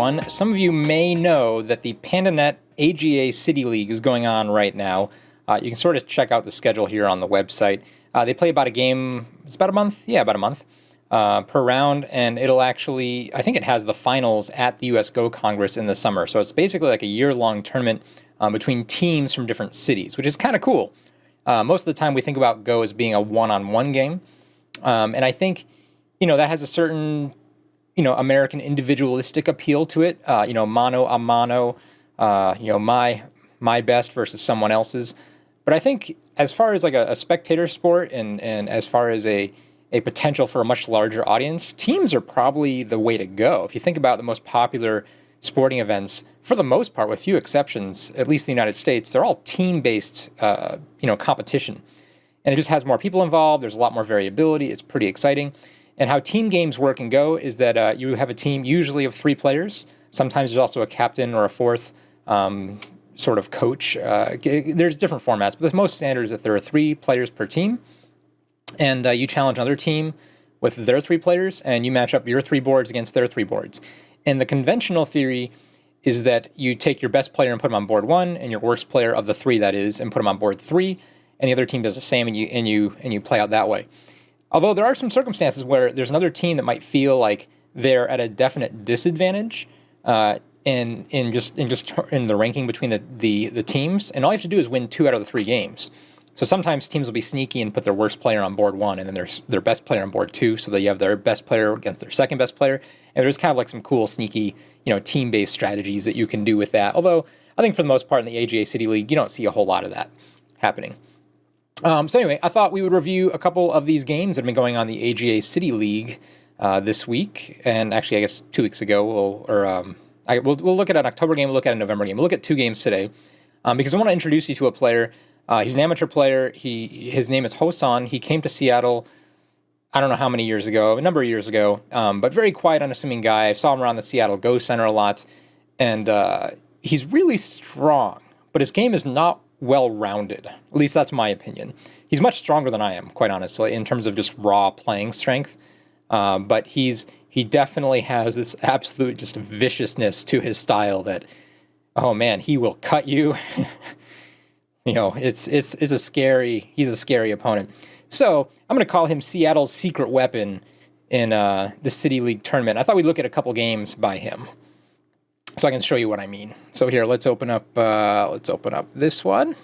everyone. Some of you may know that the PandaNet AGA City League is going on right now. You can sort of check out the schedule here on the website. They play about a game, it's about a month? Yeah, about a month per round, and it'll actually, I think it has the finals at the US Go Congress in the summer. So it's basically like a year-long tournament between teams from different cities, which is kind of cool. Most of the time we think about Go as being a one-on-one game, and I think, that has a certain American individualistic appeal to it, mano a mano, my best versus someone else's. But I think as far as like a spectator sport and as far as a potential for a much larger audience, teams are probably the way to go. If you think about the most popular sporting events, for the most part, with few exceptions, at least in the United States, they're all team-based, competition. And it just has more people involved. There's a lot more variability. It's pretty exciting. And how team games work and go is that you have a team usually of 3 players. Sometimes there's also a captain or a fourth sort of coach. There's different formats, but the most standard is that there are 3 players per team. And you challenge another team with their 3 players, and you match up your 3 boards against their 3 boards. And the conventional theory is that you take your best player and put him on board 1, and your worst player of the 3, that is, and put him on board 3, and the other team does the same, and you play out that way. Although there are some circumstances where there's another team that might feel like they're at a definite disadvantage in the ranking between the teams, and all you have to do is win 2 out of the 3 games. So sometimes teams will be sneaky and put their worst player on board 1, and then their best player on board 2, so that you have their best player against their second best player. And there's kind of like some cool, sneaky, team-based strategies that you can do with that. Although I think for the most part in the AGA City League, you don't see a whole lot of that happening. So anyway, I thought we would review a couple of these games that have been going on the AGA City League this week, and actually I guess 2 weeks ago. We'll look at an October game, we'll look at a November game. We'll look at 2 games today because I want to introduce you to a player. He's an amateur player. His name is Hosan. He came to Seattle, I don't know how many years ago, a number of years ago, but very quiet, unassuming guy. I saw him around the Seattle Go Center a lot, and he's really strong, but his game is not well-rounded. At least that's my opinion. He's much stronger than I am, quite honestly, in terms of just raw playing strength. But he definitely has this absolute just viciousness to his style that, oh man, he will cut you. He's a scary opponent. So I'm going to call him Seattle's secret weapon in the City League tournament. I thought we'd look at a couple games by him, so I can show you what I mean. So here, let's open up this one.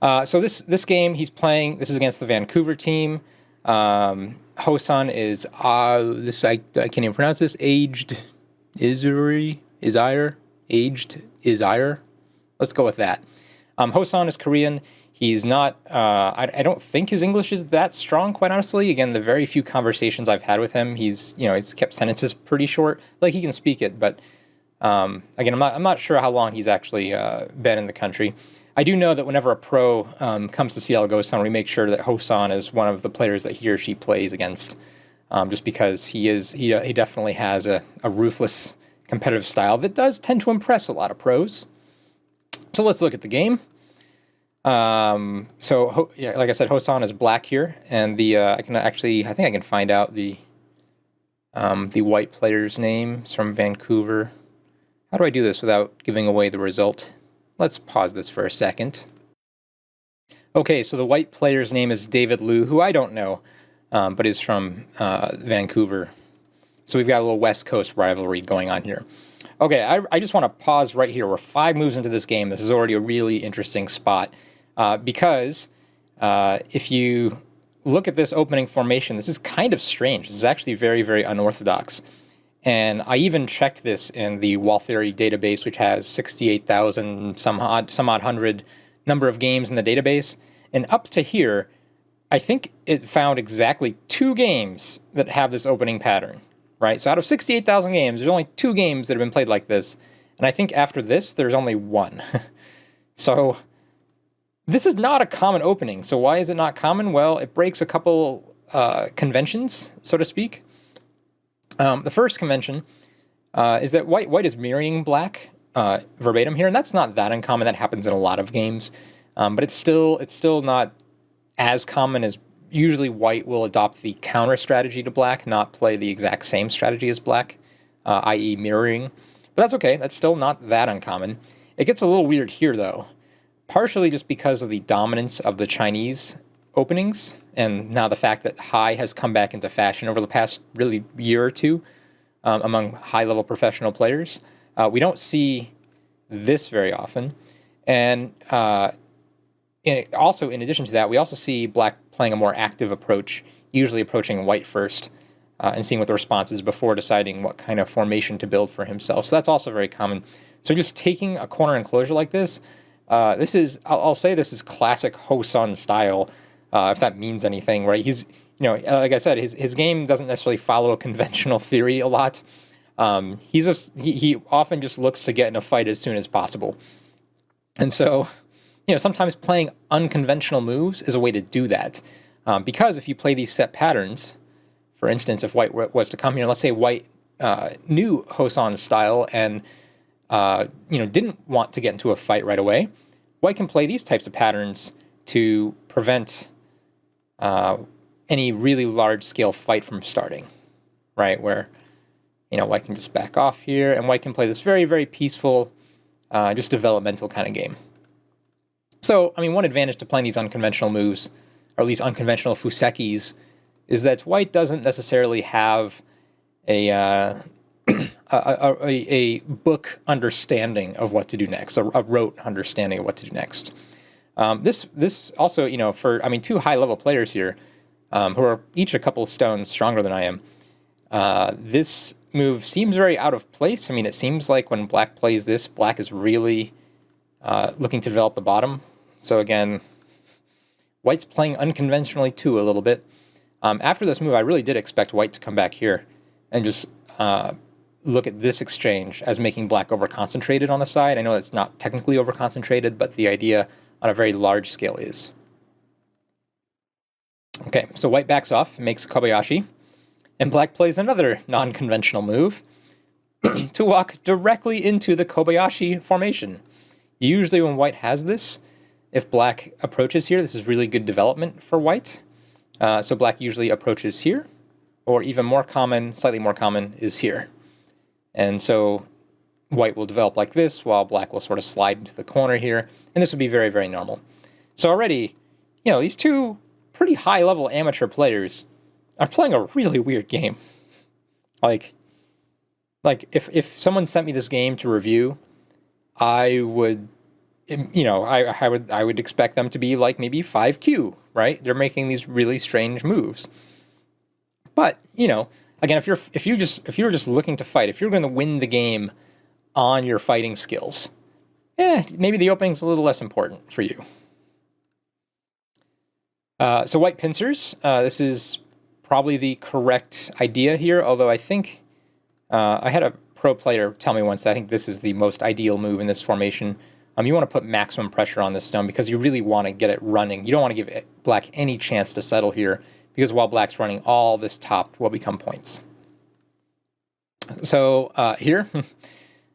So this game he's playing, this is against the Vancouver team. Hosan is I can't even pronounce this. Aged Izire. Let's go with that. Hosan is Korean. He's not, I don't think his English is that strong, quite honestly. Again, the very few conversations I've had with him, he's kept sentences pretty short. Like, he can speak it, but again, I'm not sure how long he's actually been in the country. I do know that whenever a pro comes to Seattle Go Center, we make sure that Hosan is one of the players that he or she plays against, just because he definitely has a ruthless competitive style that does tend to impress a lot of pros. So let's look at the game. Like I said, Hosan is black here, and I think I can find out the white player's name. It's from Vancouver. How do I do this without giving away the result? Let's pause this for a second. Okay, so the white player's name is David Liu, who I don't know, but is from Vancouver. So we've got a little West Coast rivalry going on here. Okay, I just want to pause right here. We're 5 moves into this game. This is already a really interesting spot because if you look at this opening formation, this is kind of strange. This is actually very, very unorthodox. And I even checked this in the Wall Theory database, which has 68,000 some odd hundred number of games in the database. And up to here, I think it found exactly 2 games that have this opening pattern, right? So out of 68,000 games, there's only 2 games that have been played like this. And I think after this, there's only 1. So this is not a common opening. So why is it not common? Well, it breaks a couple conventions, so to speak. The first convention is that white is mirroring black verbatim here, and that's not that uncommon. That happens in a lot of games, but it's still not as common as usually white will adopt the counter strategy to black, not play the exact same strategy as black. i.e. mirroring. But that's okay. That's still not that uncommon. It gets a little weird here, though, partially just because of the dominance of the Chinese openings, and now the fact that high has come back into fashion over the past really year or two among high-level professional players. We don't see this very often. And also, in addition to that, we also see black playing a more active approach, usually approaching white first and seeing what the response is before deciding what kind of formation to build for himself. So that's also very common. So just taking a corner enclosure like this, this is, I'll say this is classic Ho-Sun style, if that means anything, right? He's, like I said, his game doesn't necessarily follow a conventional theory a lot. He often just looks to get in a fight as soon as possible. And so, sometimes playing unconventional moves is a way to do that. Because if you play these set patterns, for instance, if white was to come here, let's say white knew Ho-Sun's style and didn't want to get into a fight right away, white can play these types of patterns to prevent any really large-scale fight from starting, right? Where, white can just back off here, and white can play this very, very peaceful, just developmental kind of game. So, one advantage to playing these unconventional moves, or at least unconventional fusekis, is that white doesn't necessarily have a book understanding of what to do next, a rote understanding of what to do next. This also, for two high-level players here, who are each a couple stones stronger than I am, this move seems very out of place. It seems like when black plays this, black is really looking to develop the bottom. So again, white's playing unconventionally too a little bit. After this move, I really did expect white to come back here and just look at this exchange as making black over-concentrated on the side. I know it's not technically over-concentrated, but the idea on a very large scale is. Okay, so white backs off, makes Kobayashi, and black plays another non-conventional move to walk directly into the Kobayashi formation. Usually when white has this, if black approaches here, this is really good development for white. So black usually approaches here, or even more common, slightly more common, is here. And so white will develop like this, while black will sort of slide into the corner here, and this would be very, very normal. So already, these two pretty high-level amateur players are playing a really weird game. Like if someone sent me this game to review, I would, I would expect them to be like maybe 5Q, right? They're making these really strange moves. But, again, if you're just looking to fight, if you're going to win the game on your fighting skills, maybe the opening's a little less important for you. So white pincers, this is probably the correct idea here, although I think I had a pro player tell me once that I think this is the most ideal move in this formation. You want to put maximum pressure on this stone because you really want to get it running. You don't want to give black any chance to settle here, because while black's running, all this top will become points. So here,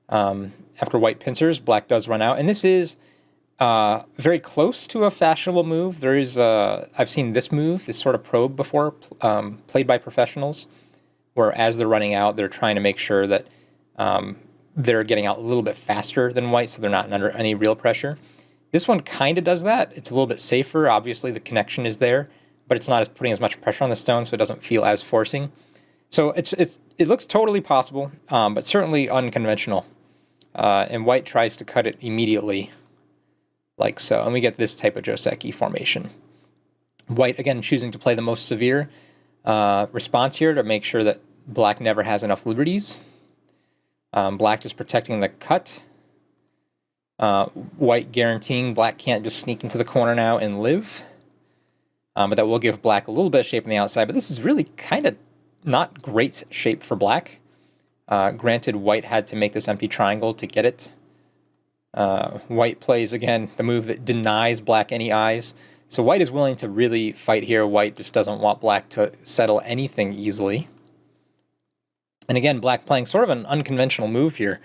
after white pincers, black does run out, and this is very close to a fashionable move. There is I've seen this move, this sort of probe before, played by professionals, where as they're running out, they're trying to make sure that they're getting out a little bit faster than white, so they're not under any real pressure. This one kind of does that. It's a little bit safer. Obviously, the connection is there, but it's not putting as much pressure on the stone, so it doesn't feel as forcing. So it looks totally possible, but certainly unconventional. And white tries to cut it immediately, like so. And we get this type of Joseki formation. White, again, choosing to play the most severe response here to make sure that black never has enough liberties. Black just protecting the cut. White guaranteeing black can't just sneak into the corner now and live. But that will give black a little bit of shape on the outside. But this is really kind of not great shape for black. Granted, white had to make this empty triangle to get it. White plays, again, the move that denies black any eyes. So white is willing to really fight here. White just doesn't want black to settle anything easily. And again, black playing sort of an unconventional move here.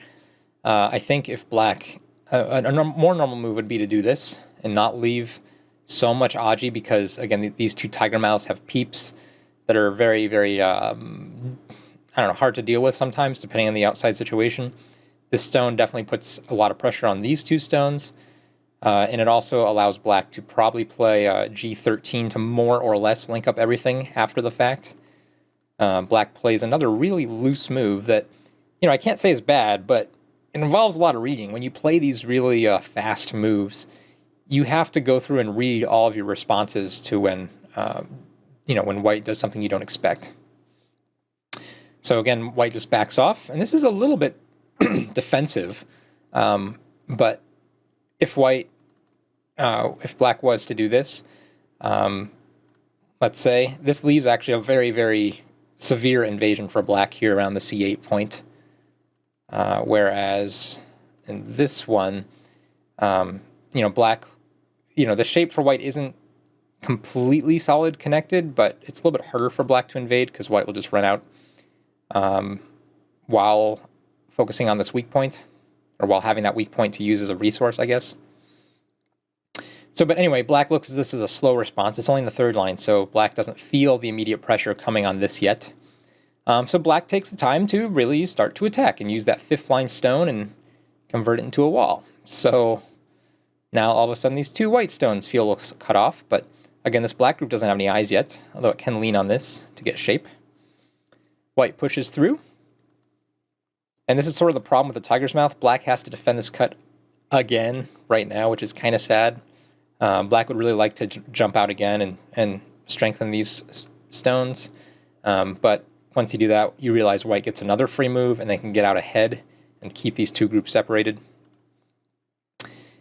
I think if black, a more normal move would be to do this and not leave so much AGA, because, again, these two tiger mouths have peeps that are very, very, I don't know, hard to deal with sometimes, depending on the outside situation. This stone definitely puts a lot of pressure on these two stones, and it also allows black to probably play G13 to more or less link up everything after the fact. Black plays another really loose move that, I can't say is bad, but it involves a lot of reading. When you play these really fast moves, you have to go through and read all of your responses to when white does something you don't expect. So again, white just backs off, and this is a little bit defensive, but if black was to do this, let's say, this leaves actually a very, very severe invasion for black here around the C8 point, whereas in this one, black, the shape for white isn't completely solid connected, but it's a little bit harder for black to invade because white will just run out while focusing on this weak point, or while having that weak point to use as a resource, I guess. So, but anyway, black looks at this as a slow response. It's only in the third line, so black doesn't feel the immediate pressure coming on this yet. So black takes the time to really start to attack and use that fifth line stone and convert it into a wall. So now all of a sudden these two white stones feel cut off, but again, this black group doesn't have any eyes yet, although it can lean on this to get shape. White pushes through. And this is sort of the problem with the tiger's mouth. Black has to defend this cut again right now, which is kind of sad. Black would really like to jump out again and strengthen these stones. But once you do that, you realize white gets another free move, and they can get out ahead and keep these two groups separated.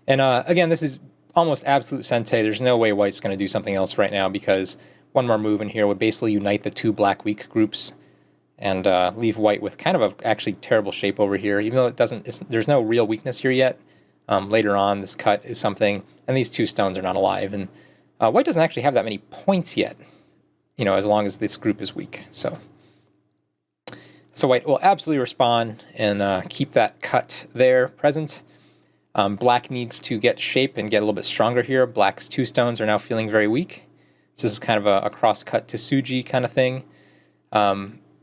And again, this is almost absolute sente. There's no way white's going to do something else right now, because one more move in here would basically unite the two black weak groups and leave white with kind of a actually terrible shape over here, even though there's no real weakness here yet. Later on, this cut is something, and these two stones are not alive, and white doesn't actually have that many points yet, as long as this group is weak. So white will absolutely respond and keep that cut there present. Black needs to get shape and get a little bit stronger here. Black's two stones are now feeling very weak. So this is kind of a cross-cut to Suji kind of thing.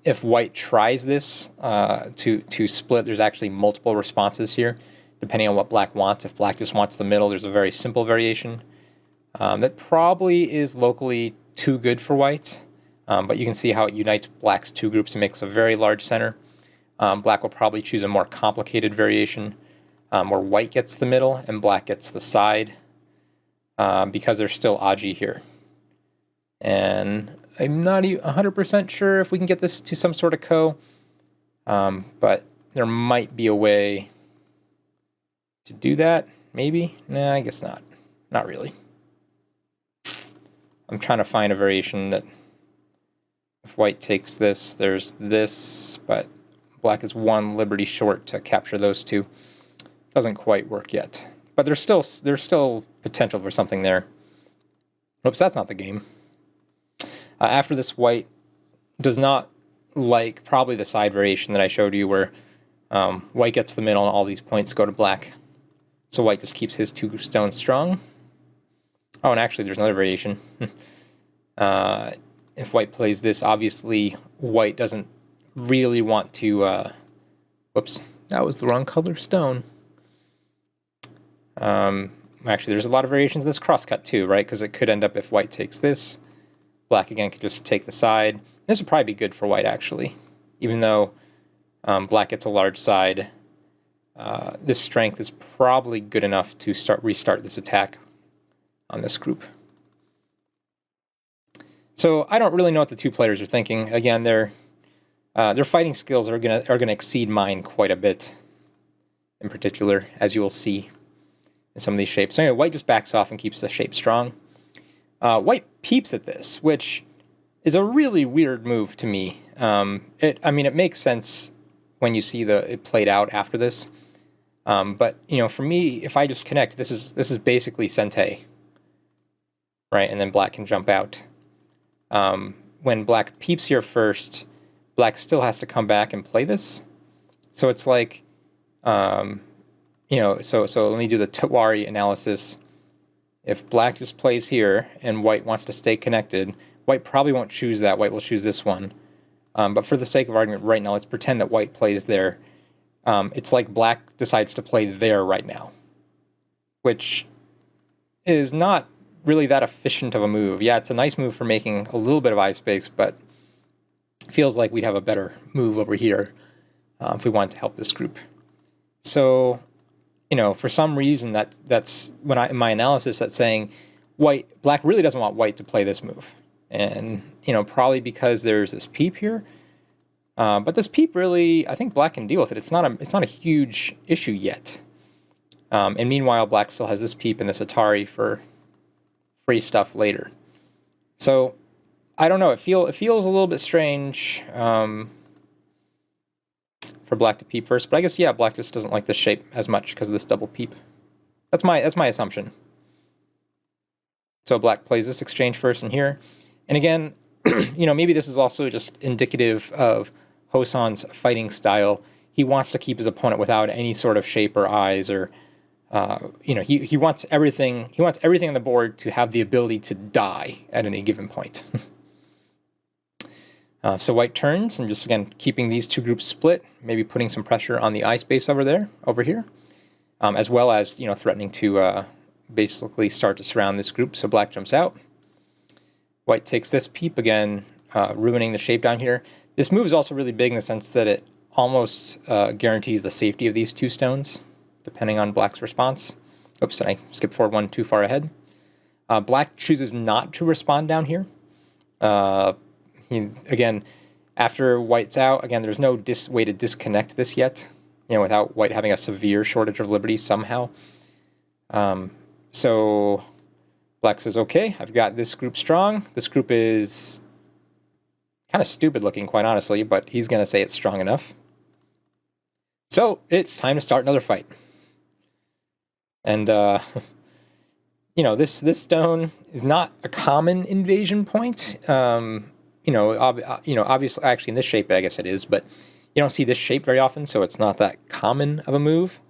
If white tries this to split, there's actually multiple responses here, depending on what black wants. If black just wants the middle, there's a very simple variation that probably is locally too good for white, but you can see how it unites black's two groups and makes a very large center. Black will probably choose a more complicated variation where white gets the middle and black gets the side, because there's still AGA here. And I'm not 100% sure if we can get this to some sort of ko, but there might be a way to do that, maybe? Nah, I guess not. Not really. I'm trying to find a variation that if white takes this, there's this, but black is one liberty short to capture those two. Doesn't quite work yet, but there's still potential for something there. Oops, that's not the game. After this, white does not like probably the side variation that I showed you, where white gets the middle and all these points go to black. So white just keeps his two stones strong. Oh, and actually there's another variation. If white plays this, obviously white doesn't really want to... whoops, that was the wrong color stone. Actually, there's a lot of variations of this crosscut too, right? Because it could end up, if white takes this, black again could just take the side. This would probably be good for white, actually. Even though black gets a large side, this strength is probably good enough to restart this attack on this group. So I don't really know what the two players are thinking. Again, their fighting skills are gonna exceed mine quite a bit, in particular, as you will see in some of these shapes. So anyway, white just backs off and keeps the shape strong. White peeps at this, which is a really weird move to me. It makes sense when you see it played out after this. But for me, if I just connect, this is basically sente, right? And then black can jump out. When black peeps here first, black still has to come back and play this. So it's like, so let me do the Tawari analysis. If black just plays here and white wants to stay connected, white probably won't choose that. White will choose this one. But for the sake of argument right now, let's pretend that white plays there. It's like black decides to play there right now, which is not really that efficient of a move. Yeah, it's a nice move for making a little bit of eye space, but feels like we'd have a better move over here if we wanted to help this group. So, for some reason that's when in my analysis that's saying black really doesn't want white to play this move, and probably because there's this peep here. But this peep really, I think black can deal with it. It's not a huge issue yet. And meanwhile, black still has this peep and this Atari for free stuff later. So I don't know. It feels a little bit strange for black to peep first. But I guess black just doesn't like this shape as much because of this double peep. That's my assumption. So black plays this exchange first in here, and again, maybe this is also just indicative of Hoseon's fighting style. He wants to keep his opponent without any sort of shape or eyes, or he wants everything. He wants everything on the board to have the ability to die at any given point. So white turns, and just again keeping these two groups split, maybe putting some pressure on the eye space over here, as well as threatening to basically start to surround this group. So black jumps out. White takes this peep again, ruining the shape down here. This move is also really big in the sense that it almost guarantees the safety of these two stones, depending on black's response. Oops, and I skipped forward one too far ahead. Black chooses not to respond down here. Again, after white's out, again, there's no way to disconnect this yet, without white having a severe shortage of liberty somehow. So black says, okay, I've got this group strong. This group is kind of stupid looking, quite honestly, but he's going to say it's strong enough. So it's time to start another fight. And, this stone is not a common invasion point. Obviously, actually in this shape, I guess it is, but you don't see this shape very often, so it's not that common of a move.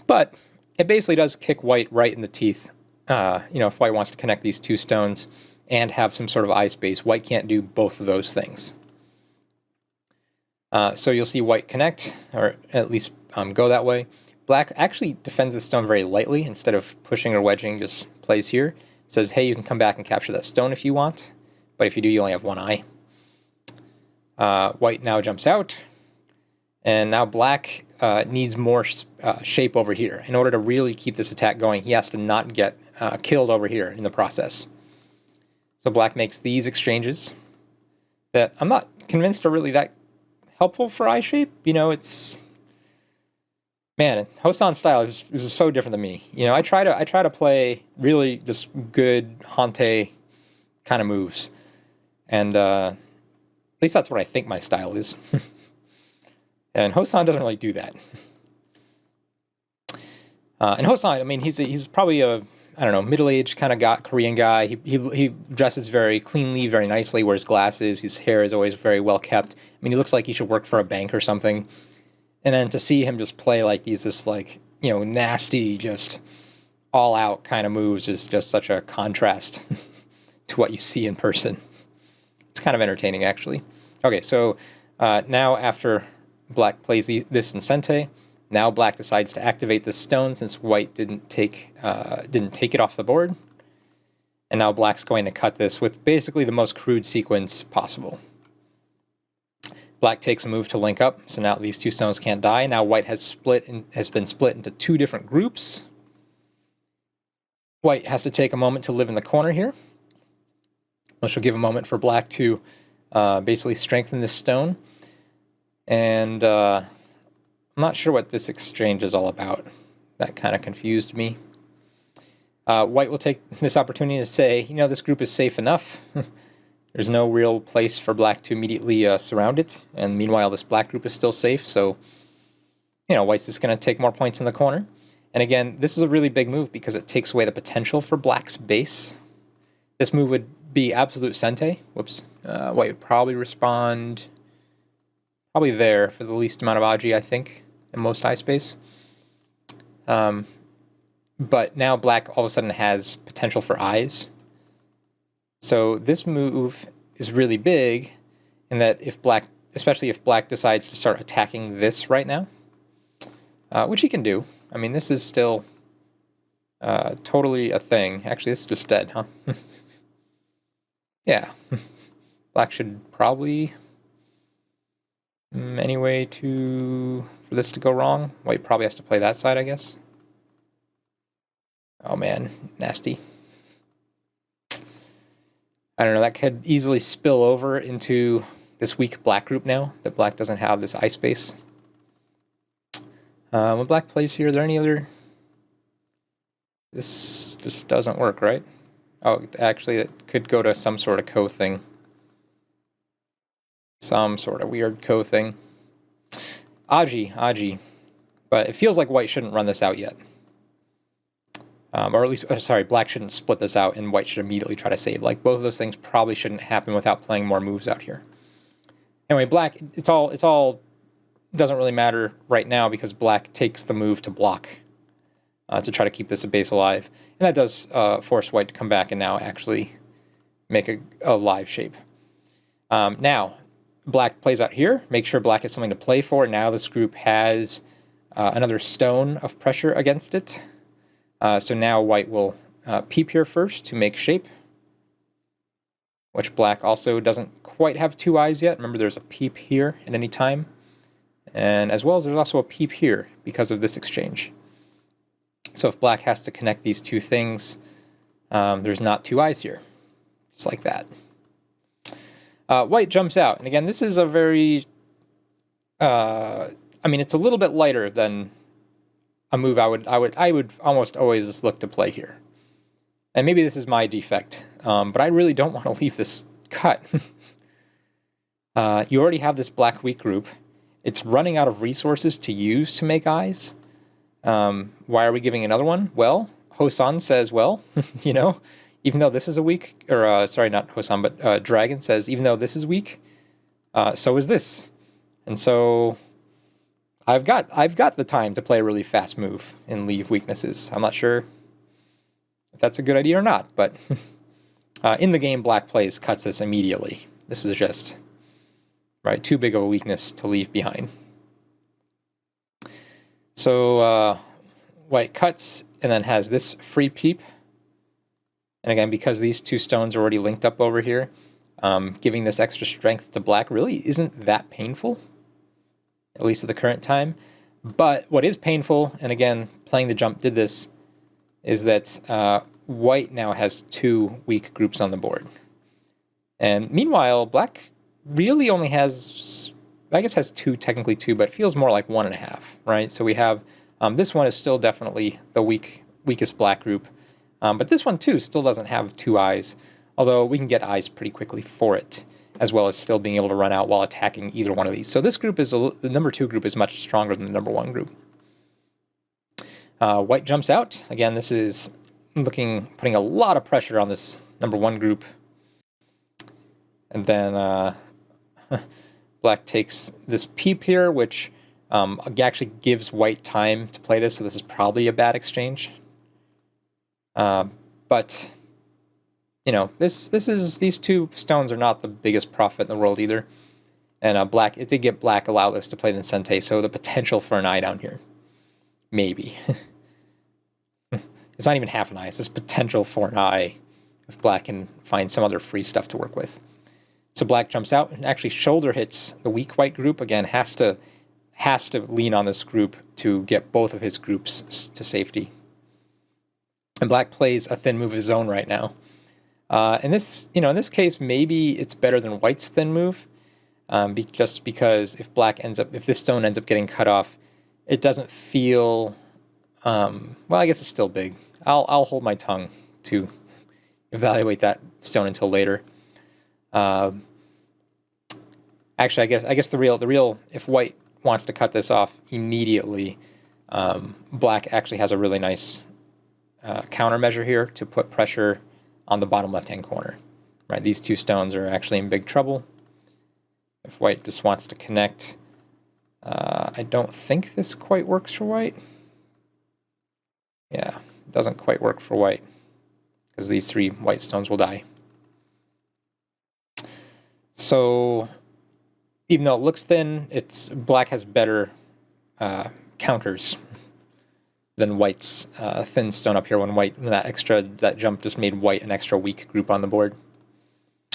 But it basically does kick white right in the teeth. If white wants to connect these two stones and have some sort of eye space, white can't do both of those things. So you'll see white connect, or at least go that way. Black actually defends the stone very lightly. Instead of pushing or wedging, just plays here. Says, hey, you can come back and capture that stone if you want, but if you do, you only have one eye. White now jumps out, and now black needs more shape over here. In order to really keep this attack going, he has to not get killed over here in the process. So black makes these exchanges that I'm not convinced are really that helpful for eye shape. It's... Man, Hoseon's style is so different than me. I try to play really just good Hante kind of moves, and at least that's what I think my style is. And Hoseon doesn't really do that. And Hoseon, he's probably a middle-aged kind of Korean guy. He dresses very cleanly, very nicely. Wears glasses. His hair is always very well kept. He looks like he should work for a bank or something. And then to see him just play like these, nasty, just all-out kind of moves is just such a contrast to what you see in person. It's kind of entertaining, actually. Okay, so now after black plays this in Sente, now black decides to activate this stone since white didn't take it off the board. And now black's going to cut this with basically the most crude sequence possible. Black takes a move to link up, so now these two stones can't die. Now white has been split into two different groups. White has to take a moment to live in the corner here, which will give a moment for black to basically strengthen this stone. And I'm not sure what this exchange is all about. That kind of confused me. White will take this opportunity to say, this group is safe enough. There's no real place for black to immediately surround it, and meanwhile this black group is still safe, so white's just going to take more points in the corner. And again, this is a really big move because it takes away the potential for black's base. This move would be absolute Sente. Whoops. White would probably respond probably there for the least amount of AGA, I think, in most eye space. But now black all of a sudden has potential for eyes. So this move is really big, in that if black, especially if black decides to start attacking this right now, which he can do. I mean, this is still totally a thing. Actually, this is just dead, huh? Yeah. Black should probably... any way for this to go wrong? White probably has to play that side, I guess. Oh man, nasty. I don't know, that could easily spill over into this weak black group now, that black doesn't have this ice base. When black plays here, are there any other... This just doesn't work, right? Oh, actually, it could go to some sort of co thing. Some sort of weird co thing. AGA. But it feels like white shouldn't run this out yet. Or at least, sorry, black shouldn't split this out and white should immediately try to save. Like, both of those things probably shouldn't happen without playing more moves out here. Anyway, black, it's all doesn't really matter right now because black takes the move to block to try to keep this base alive. And that does force white to come back and now actually make a live shape. Now, black plays out here. Make sure black has something to play for. Now this group has another stone of pressure against it. So now white will peep here first to make shape, which black also doesn't quite have two eyes yet. Remember, there's a peep here at any time. And as well as there's also a peep here because of this exchange. So if black has to connect these two things, there's not two eyes here, just like that. White jumps out, and again, this is a very, I mean, it's a little bit lighter than a move I would almost always look to play here. And maybe this is my defect, but I really don't want to leave this cut. You already have this black weak group. It's running out of resources to use to make eyes. Why are we giving another one? Well, Hosan says, well, you know, even though this is a weak, or sorry, not Hosan, but Dragon says, even though this is weak, so is this. And so I've got the time to play a really fast move and leave weaknesses. I'm not sure if that's a good idea or not, but in the game, black plays cuts this immediately. This is just right too big of a weakness to leave behind. So white cuts and then has this free peep. And again, because these two stones are already linked up over here, giving this extra strength to black really isn't that painful, at least at the current time. But what is painful, and again, playing the jump did this, is that white now has two weak groups on the board. And meanwhile, black really only has, I guess has two, technically two, but it feels more like 1.5, right? So we have, this one is still definitely the weakest black group. But this one, too, still doesn't have two eyes, although we can get eyes pretty quickly for it, as well as still being able to run out while attacking either one of these. So this group is, the number 2 group is much stronger than the number 1 group. White jumps out. Again, this is putting a lot of pressure on this number 1 group. And then black takes this peep here, which actually gives white time to play this, so this is probably a bad exchange. But you know, these two stones are not the biggest profit in the world either. And black, it did get black allow this to play the Sente, so the potential for an eye down here. Maybe. It's not even half an eye, it's just potential for an eye if black can find some other free stuff to work with. So black jumps out and actually shoulder hits the weak white group. Again, has to lean on this group to get both of his groups to safety. And black plays a thin move of his own right now. And this, you know, in this case, maybe it's better than white's thin move, just because if this stone ends up getting cut off, it doesn't feel, well, I guess it's still big. I'll hold my tongue to evaluate that stone until later. Actually, I guess the real, if white wants to cut this off immediately, black actually has a really nice countermeasure here to put pressure on the bottom left-hand corner. Right, these two stones are actually in big trouble. If white just wants to connect, I don't think this quite works for white. Yeah, it doesn't quite work for white because these 3 white stones will die. So even though it looks thin, black has better counters than white's thin stone up here. When that jump just made white an extra weak group on the board.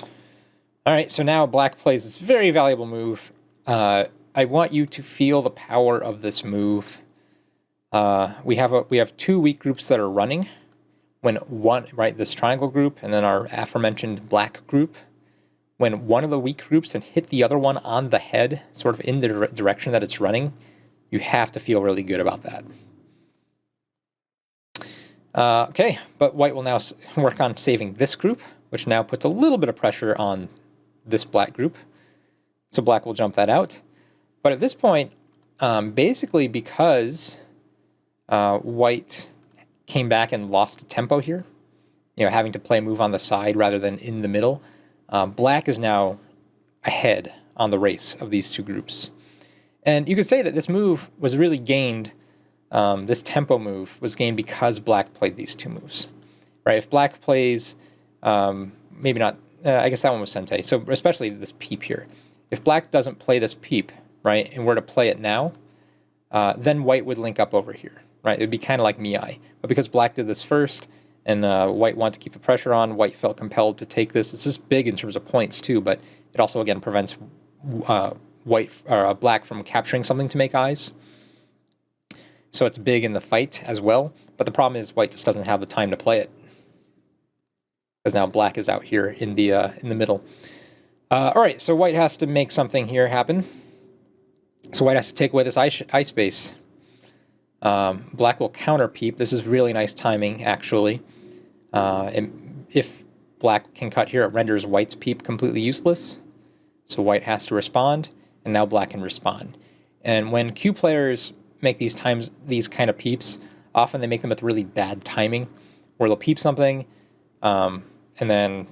All right, so now black plays this very valuable move. I want you to feel the power of this move. We have two weak groups that are running. When this triangle group and then our aforementioned black group, when one of the weak groups and hit the other one on the head, sort of in the direction that it's running, you have to feel really good about that. Okay, but white will now work on saving this group, which now puts a little bit of pressure on this black group. So black will jump that out. But at this point, basically because white came back and lost tempo here, having to play a move on the side rather than in the middle, black is now ahead on the race of these two groups. And you could say that this move was really gained, this tempo move was gained because black played these two moves, right? If black plays, maybe not, I guess that one was Sente, so especially this peep here. If black doesn't play this peep, right, and were to play it now, then white would link up over here, right? It would be kind of like Miai. But because black did this first, and white wanted to keep the pressure on, white felt compelled to take this. It's just big in terms of points too, but it also, again, prevents black from capturing something to make eyes. So it's big in the fight as well. But the problem is white just doesn't have the time to play it, because now black is out here in the middle. All right, so white has to make something here happen. So white has to take away this eye space. Black will counter peep. This is really nice timing, actually. And if black can cut here, it renders white's peep completely useless. So white has to respond, and now black can respond. And when Q players make these kind of peeps, often they make them with really bad timing, where they'll peep something, and then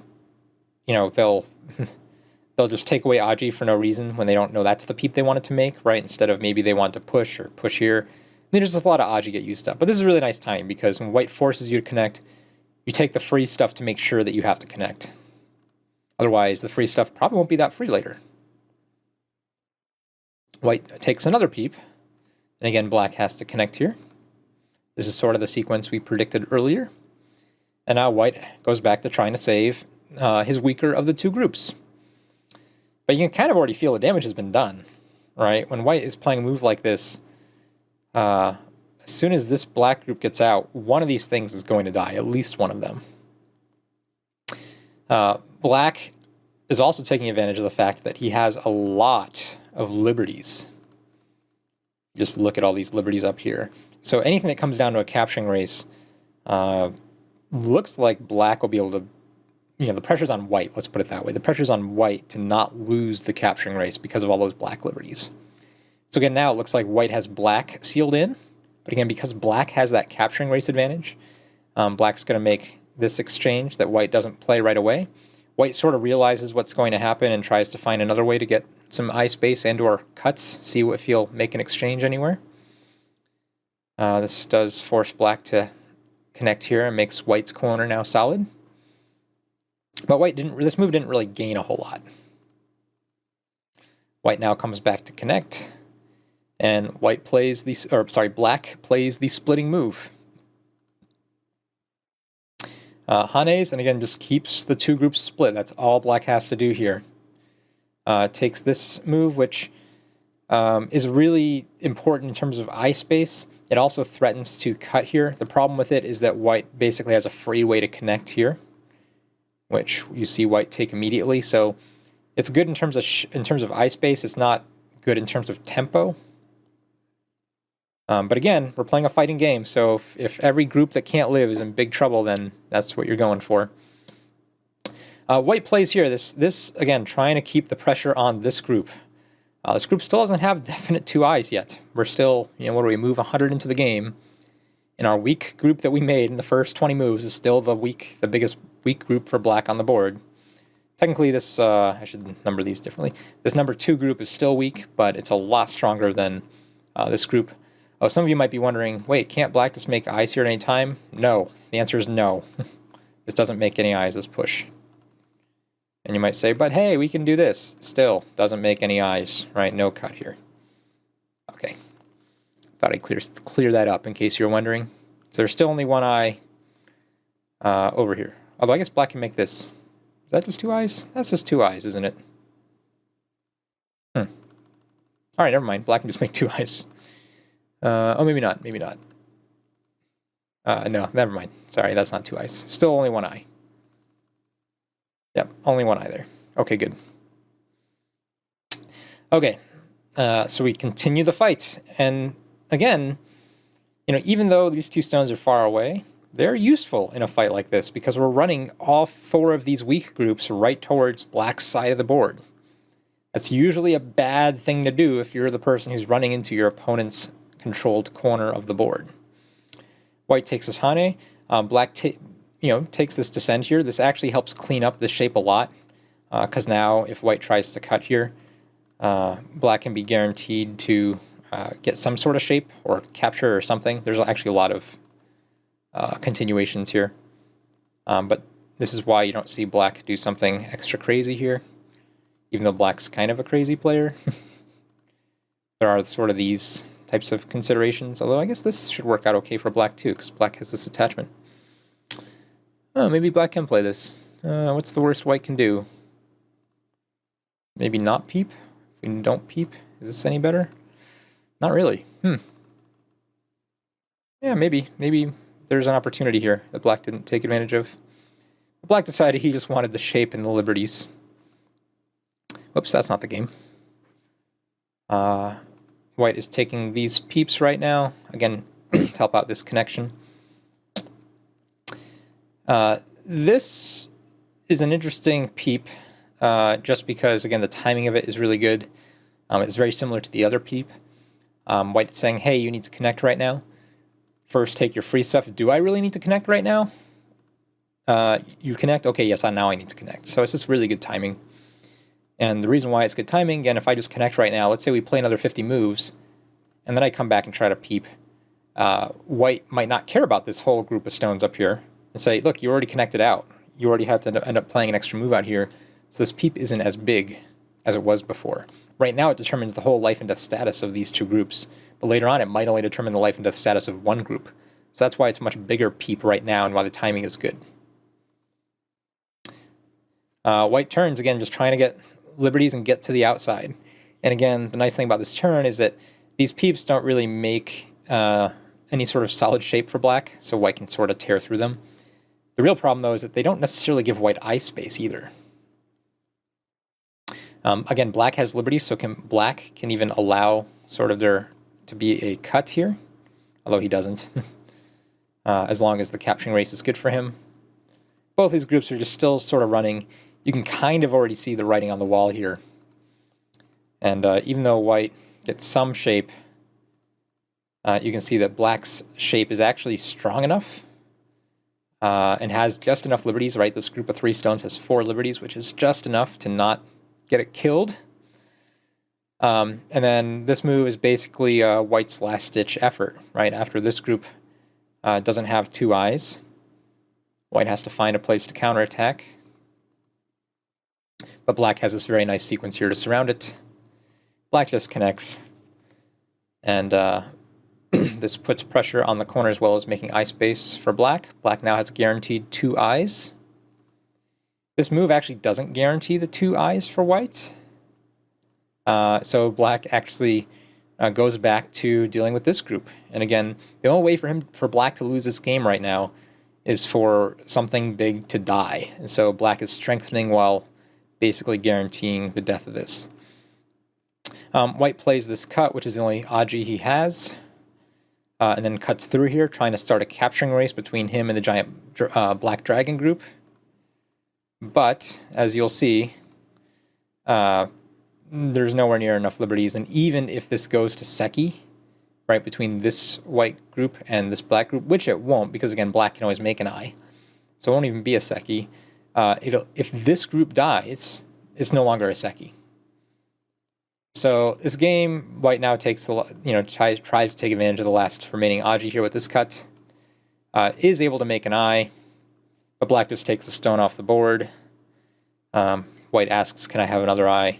they'll just take away Aji for no reason when they don't know that's the peep they wanted to make, right? Instead of maybe they want to push or push here. There's just a lot of Aji get used up. But this is really nice timing, because when white forces you to connect, you take the free stuff to make sure that you have to connect. Otherwise, the free stuff probably won't be that free later. White takes another peep, and again, black has to connect here. This is sort of the sequence we predicted earlier. And now white goes back to trying to save his weaker of the two groups. But you can kind of already feel the damage has been done, right? When white is playing a move like this, as soon as this black group gets out, one of these things is going to die, at least one of them. Black is also taking advantage of the fact that he has a lot of liberties. Just look at all these liberties up here. So anything that comes down to a capturing race, looks like black will be able to, the pressure's on white, let's put it that way. The pressure's on white to not lose the capturing race because of all those black liberties. So again, now it looks like white has black sealed in, but again, because black has that capturing race advantage, black's going to make this exchange that white doesn't play right away. White sort of realizes what's going to happen and tries to find another way to get some eye space and or cuts, see if he'll make an exchange anywhere. This does force black to connect here and makes white's corner now solid. But this move didn't really gain a whole lot. White now comes back to connect, and black plays the splitting move. Hanes, and again, just keeps the two groups split. That's all black has to do here. Takes this move, which is really important in terms of eye space. It also threatens to cut here. The problem with it is that white basically has a free way to connect here, which you see white take immediately. So it's good in terms of eye space. It's not good in terms of tempo. But again, we're playing a fighting game, so if every group that can't live is in big trouble, then that's what you're going for. White plays here. This again, trying to keep the pressure on this group. This group still doesn't have definite two eyes yet. We're still, what do we move 100 into the game? And our weak group that we made in the first 20 moves is still the biggest weak group for black on the board. Technically, this, I should number these differently. This number 2 group is still weak, but it's a lot stronger than this group. Oh, some of you might be wondering, wait, can't black just make eyes here at any time? No. The answer is no. This doesn't make any eyes, this push. And you might say, but hey, we can do this. Still, doesn't make any eyes, right? No cut here. Okay. Thought I'd clear that up in case you were wondering. So there's still only one eye over here. Although I guess black can make this. Is that just 2 eyes? That's just 2 eyes, isn't it? All right, never mind. Black can just make 2 eyes. Oh, maybe not. Maybe not. No, never mind. Sorry, that's not 2 eyes. Still only 1 eye. Yep, only 1 eye there. Okay, good. Okay, so we continue the fight. And again, even though these 2 stones are far away, they're useful in a fight like this because we're running all 4 of these weak groups right towards black's side of the board. That's usually a bad thing to do if you're the person who's running into your opponent's controlled corner of the board. White takes this Hane. Black takes this descent here. This actually helps clean up the shape a lot because now if white tries to cut here, black can be guaranteed to get some sort of shape or capture or something. There's actually a lot of continuations here. But this is why you don't see black do something extra crazy here, even though black's kind of a crazy player. There are sort of these types of considerations, although I guess this should work out okay for black too, because black has this attachment. Oh, maybe black can play this. What's the worst white can do? Maybe not peep? If we don't peep, is this any better? Not really. Yeah, maybe there's an opportunity here that black didn't take advantage of. Black decided he just wanted the shape and the liberties. Whoops, that's not the game. White is taking these peeps right now, again, to help out this connection. This is an interesting peep, just because, again, the timing of it is really good. It's very similar to the other peep. White's saying, hey, you need to connect right now. First, take your free stuff. Do I really need to connect right now? You connect? Okay, yes, now I need to connect. So it's just really good timing. And the reason why it's good timing, again, if I just connect right now, let's say we play another 50 moves, and then I come back and try to peep, white might not care about this whole group of stones up here and say, look, you already connected out. You already have to end up playing an extra move out here, so this peep isn't as big as it was before. Right now it determines the whole life and death status of these 2 groups, but later on it might only determine the life and death status of 1 group. So that's why it's a much bigger peep right now and why the timing is good. White turns, again, just trying to get liberties and get to the outside. And again, the nice thing about this turn is that these peeps don't really make any sort of solid shape for black, so white can sort of tear through them. The real problem, though, is that they don't necessarily give white eye space either. Again, black has liberties, so black can even allow sort of there to be a cut here, although he doesn't, as long as the capturing race is good for him. Both these groups are just still sort of running. You can kind of already see the writing on the wall here. And even though white gets some shape, you can see that black's shape is actually strong enough and has just enough liberties, right? This group of 3 stones has 4 liberties, which is just enough to not get it killed. And then this move is basically white's last-ditch effort, right? After this group doesn't have 2 eyes, white has to find a place to counterattack. But black has this very nice sequence here to surround it. Black just connects. And this puts pressure on the corner as well as making eye space for black. Black now has guaranteed 2 eyes. This move actually doesn't guarantee the 2 eyes for white. So black actually goes back to dealing with this group. And again, the only way for black to lose this game right now is for something big to die. And so black is strengthening while basically guaranteeing the death of this. White plays this cut, which is the only AGA he has, and then cuts through here, trying to start a capturing race between him and the giant black dragon group. But, as you'll see, there's nowhere near enough liberties, and even if this goes to Seki, right, between this white group and this black group, which it won't, because again, black can always make an eye, so it won't even be a Seki. If this group dies, it's no longer a Seki. So this game, white now takes tries to take advantage of the last remaining AGA here with this cut. Is able to make an eye, but black just takes the stone off the board. white asks, can I have another eye?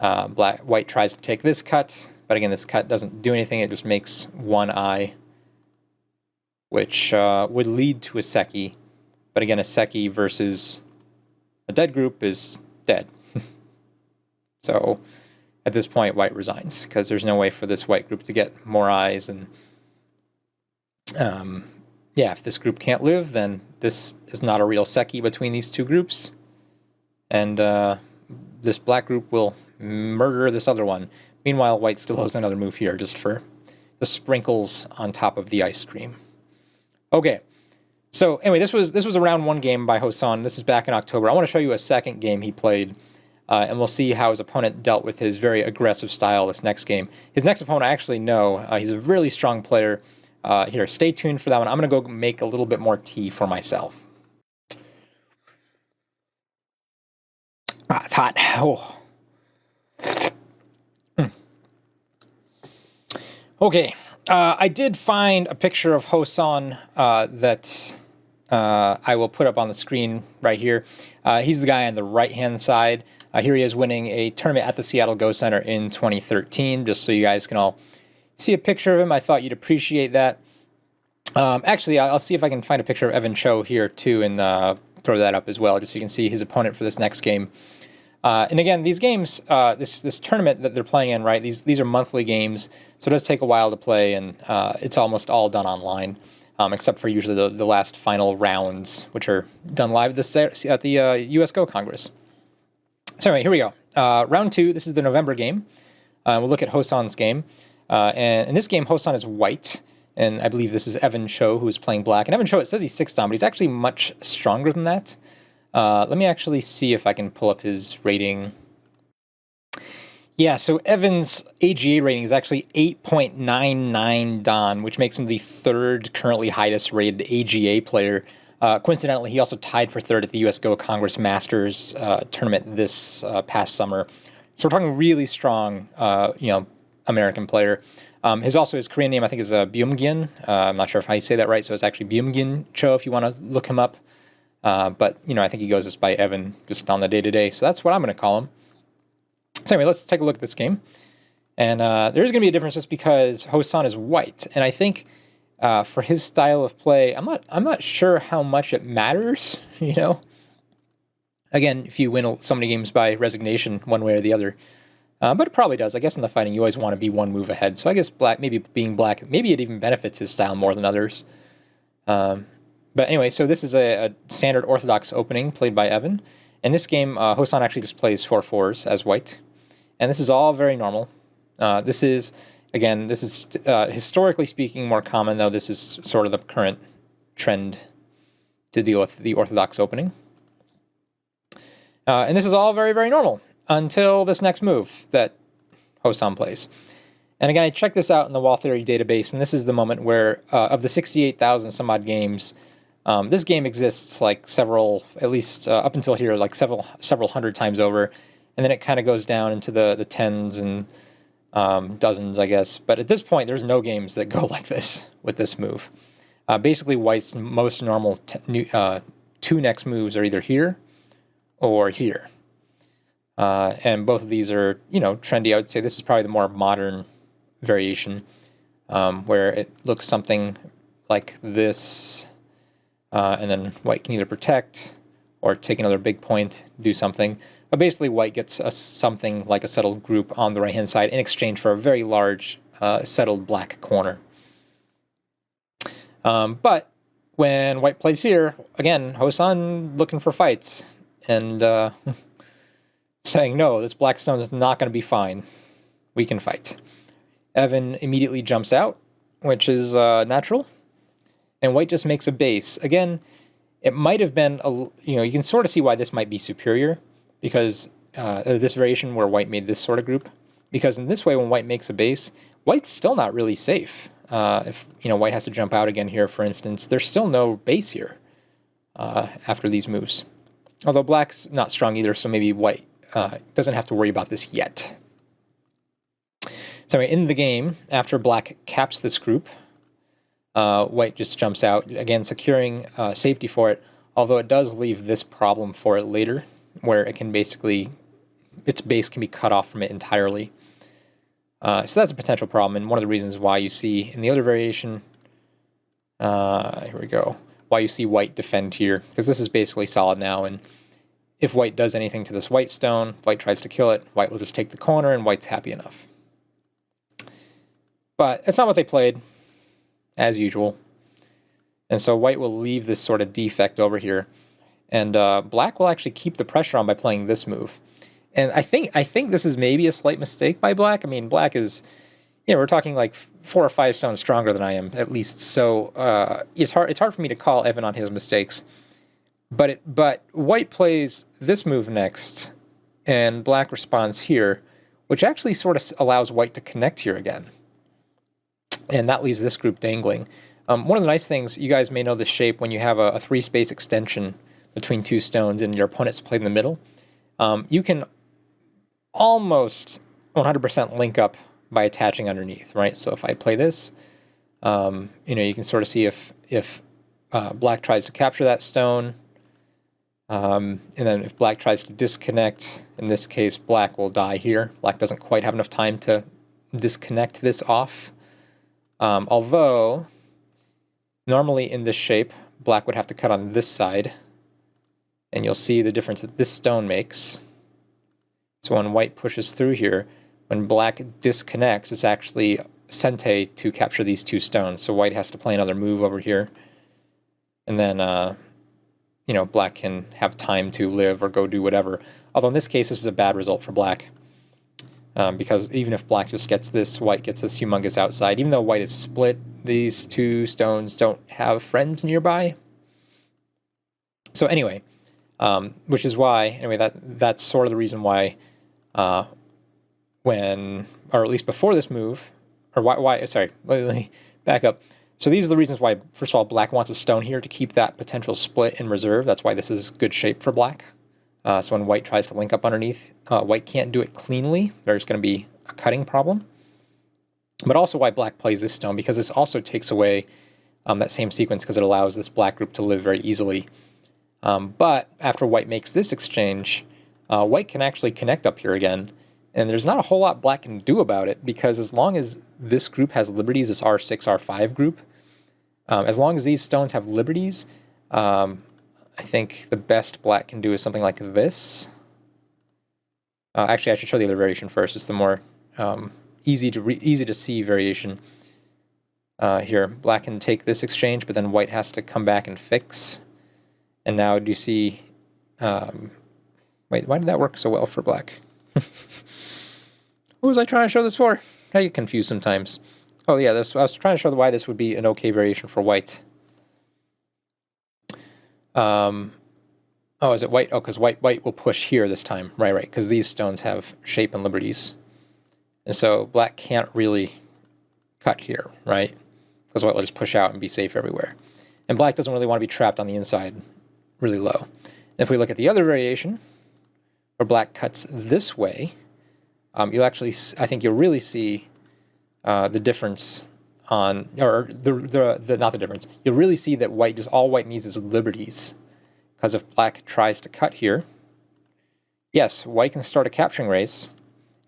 White tries to take this cut, but again, this cut doesn't do anything. It just makes one eye, which would lead to a Seki. But again, a Seki versus a dead group is dead. So at this point, white resigns, because there's no way for this white group to get more eyes. And yeah, if this group can't live, then this is not a real Seki between these two groups. And this black group will murder this other one. Meanwhile, white still has another move here, just for the sprinkles on top of the ice cream. Okay, so anyway, this was a round one game by Hosan. This is back in October. I want to show you a second game he played, and we'll see how his opponent dealt with his very aggressive style this next game. His next opponent I actually know. He's a really strong player. Here, stay tuned for that one. I'm going to go make a little bit more tea for myself. Ah, it's hot. Oh. Okay, I did find a picture of Hosan that I will put up on the screen right here. He's the guy on the right-hand side. Here he is winning a tournament at the Seattle Go Center in 2013, just so you guys can all see a picture of him. I thought you'd appreciate that. Actually, I'll see if I can find a picture of Evan Cho here, too, and throw that up as well, just so you can see his opponent for this next game. And again, these games, this tournament that they're playing in, right? These are monthly games, so it does take a while to play, and it's almost all done online, except for usually the last final rounds, which are done live at the US Go Congress. So anyway, here we go. Round two. This is the November game. We'll look at Hosan's game, and in this game, Hosan is white, and I believe this is Evan Cho who is playing black. And Evan Cho, it says he's 6 down, but he's actually much stronger than that. Let me actually see if I can pull up his rating. Yeah, so Evan's AGA rating is actually 8.99 Dan, which makes him the third currently highest rated AGA player. Coincidentally, he also tied for third at the US Go Congress Masters tournament this past summer. So we're talking really strong, American player. His Korean name, I think, is Byumgin. I'm not sure if I say that right, so it's actually Byumgin Cho if you want to look him up. But, I think he goes just by Evan, just on the day-to-day. So that's what I'm going to call him. So anyway, let's take a look at this game. And there's going to be a difference just because Hosan is white. And I think for his style of play, I'm not sure how much it matters, Again, if you win so many games by resignation one way or the other. But it probably does. I guess in the fighting, you always want to be one move ahead. So I guess being black, maybe it even benefits his style more than others. But anyway, so this is a standard orthodox opening played by Evan. In this game, Hosan actually just plays 4/4s as white. And this is all very normal. This is historically speaking more common, though this is sort of the current trend to deal with the orthodox opening. And this is all very, very normal until this next move that Hosan plays. And again, I checked this out in the Wall Theory database, and this is the moment where, of the 68,000 some odd games, this game exists like at least up until here, like several hundred times over, and then it kind of goes down into the tens and dozens, I guess. But at this point, there's no games that go like this with this move. Basically, white's most normal two next moves are either here or here. And both of these are, trendy. I would say this is probably the more modern variation, where it looks something like this, and then white can either protect or take another big point, do something. But basically, white gets something like a settled group on the right-hand side in exchange for a very large settled black corner. But when white plays here, again, Hosan looking for fights and saying, no, this black stone is not going to be fine. We can fight. Evan immediately jumps out, which is natural. And white just makes a base. Again, it might have been, you can sort of see why this might be superior, because this variation where white made this sort of group. Because in this way, when white makes a base, white's still not really safe. If white has to jump out again here, for instance, there's still no base here after these moves. Although black's not strong either, so maybe white doesn't have to worry about this yet. So in the game, after black caps this group, white just jumps out, again securing safety for it, although it does leave this problem for it later. where it can basically, its base can be cut off from it entirely. So that's a potential problem, and one of the reasons why you see in the other variation, here we go, why you see white defend here, because this is basically solid now, and if white does anything to this white stone, white tries to kill it, white will just take the corner, and white's happy enough. But it's not what they played, as usual. And so white will leave this sort of defect over here, and black will actually keep the pressure on by playing this move. And I think this is maybe a slight mistake by black. I mean, black is, we're talking like 4 or 5 stones stronger than I am, at least. So it's hard for me to call Evan on his mistakes. But white plays this move next, and black responds here, which actually sort of allows white to connect here again. And that leaves this group dangling. One of the nice things, you guys may know this shape when you have a 3-space extension between 2 stones and your opponent's played in the middle. You can almost 100% link up by attaching underneath, right? So if I play this, you can sort of see if black tries to capture that stone, and then if black tries to disconnect, in this case, black will die here. Black doesn't quite have enough time to disconnect this off. Although, normally in this shape, black would have to cut on this side, and you'll see the difference that this stone makes. So when white pushes through here, when black disconnects, it's actually sente to capture these 2 stones. So white has to play another move over here, and then black can have time to live or go do whatever. Although in this case, this is a bad result for black, because even if black just gets this, white gets this humongous outside. Even though white is split, these 2 stones don't have friends nearby. So anyway, which is why, that's sort of the reason why when, or at least before this move, or why sorry, let me back up. So these are the reasons why, first of all, black wants a stone here to keep that potential split in reserve. That's why this is good shape for black. So when white tries to link up underneath, white can't do it cleanly. There's going to be a cutting problem. But also why black plays this stone, because this also takes away that same sequence, because it allows this black group to live very easily. But after white makes this exchange, white can actually connect up here again, and there's not a whole lot black can do about it, because as long as this group has liberties, this R6, R5 group, as long as these stones have liberties, I think the best black can do is something like this. Actually, I should show the other variation first. It's the more easy to see variation. Here, black can take this exchange, but then white has to come back and fix. And now do you see... wait, why did that work so well for black? What was I trying to show this for? I get confused sometimes. Oh yeah, I was trying to show why this would be an okay variation for white. Oh, is it white? Oh, because white will push here this time. Right, because these stones have shape and liberties. And so black can't really cut here, right? Because white will just push out and be safe everywhere. And black doesn't really want to be trapped on the inside really low. If we look at the other variation, where black cuts this way, you'll actually, I think you'll really see the difference on, or not the difference. You'll really see that all white needs is liberties. Because if black tries to cut here, yes, white can start a capturing race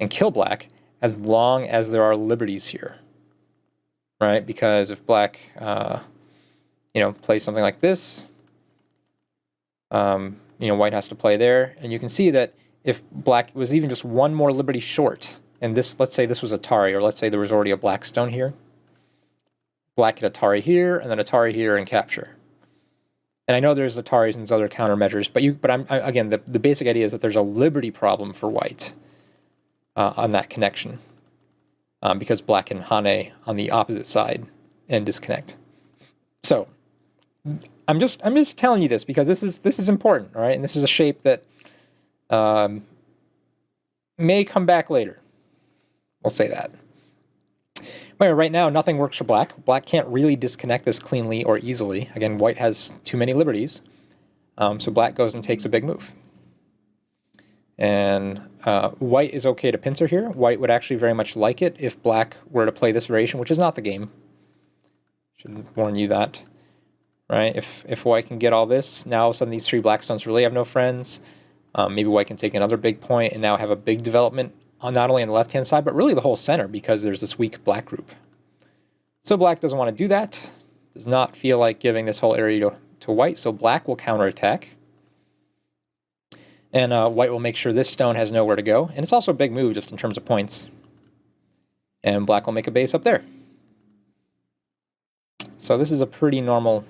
and kill black as long as there are liberties here, right? Because if black, plays something like this, white has to play there, and you can see that if black was even just one more liberty short, and this, let's say this was Atari, or let's say there was already a black stone here, black could Atari here, and then Atari here and capture. And I know there's Ataris and other countermeasures, but again, the basic idea is that there's a liberty problem for white on that connection, because black can Hane on the opposite side and disconnect. So I'm just telling you this because this is important, all right? And this is a shape that may come back later. We'll say that. But right now, nothing works for black. Black can't really disconnect this cleanly or easily. Again, white has too many liberties. So black goes and takes a big move. And white is okay to pincer here. White would actually very much like it if black were to play this variation, which is not the game. Should warn you that. Right? If white can get all this, now all of a sudden these 3 black stones really have no friends. Maybe white can take another big point and now have a big development on not only on the left-hand side, but really the whole center, because there's this weak black group. So black doesn't want to do that. Does not feel like giving this whole area to white, so black will counterattack. And white will make sure this stone has nowhere to go. And it's also a big move just in terms of points. And black will make a base up there. So this is a pretty normal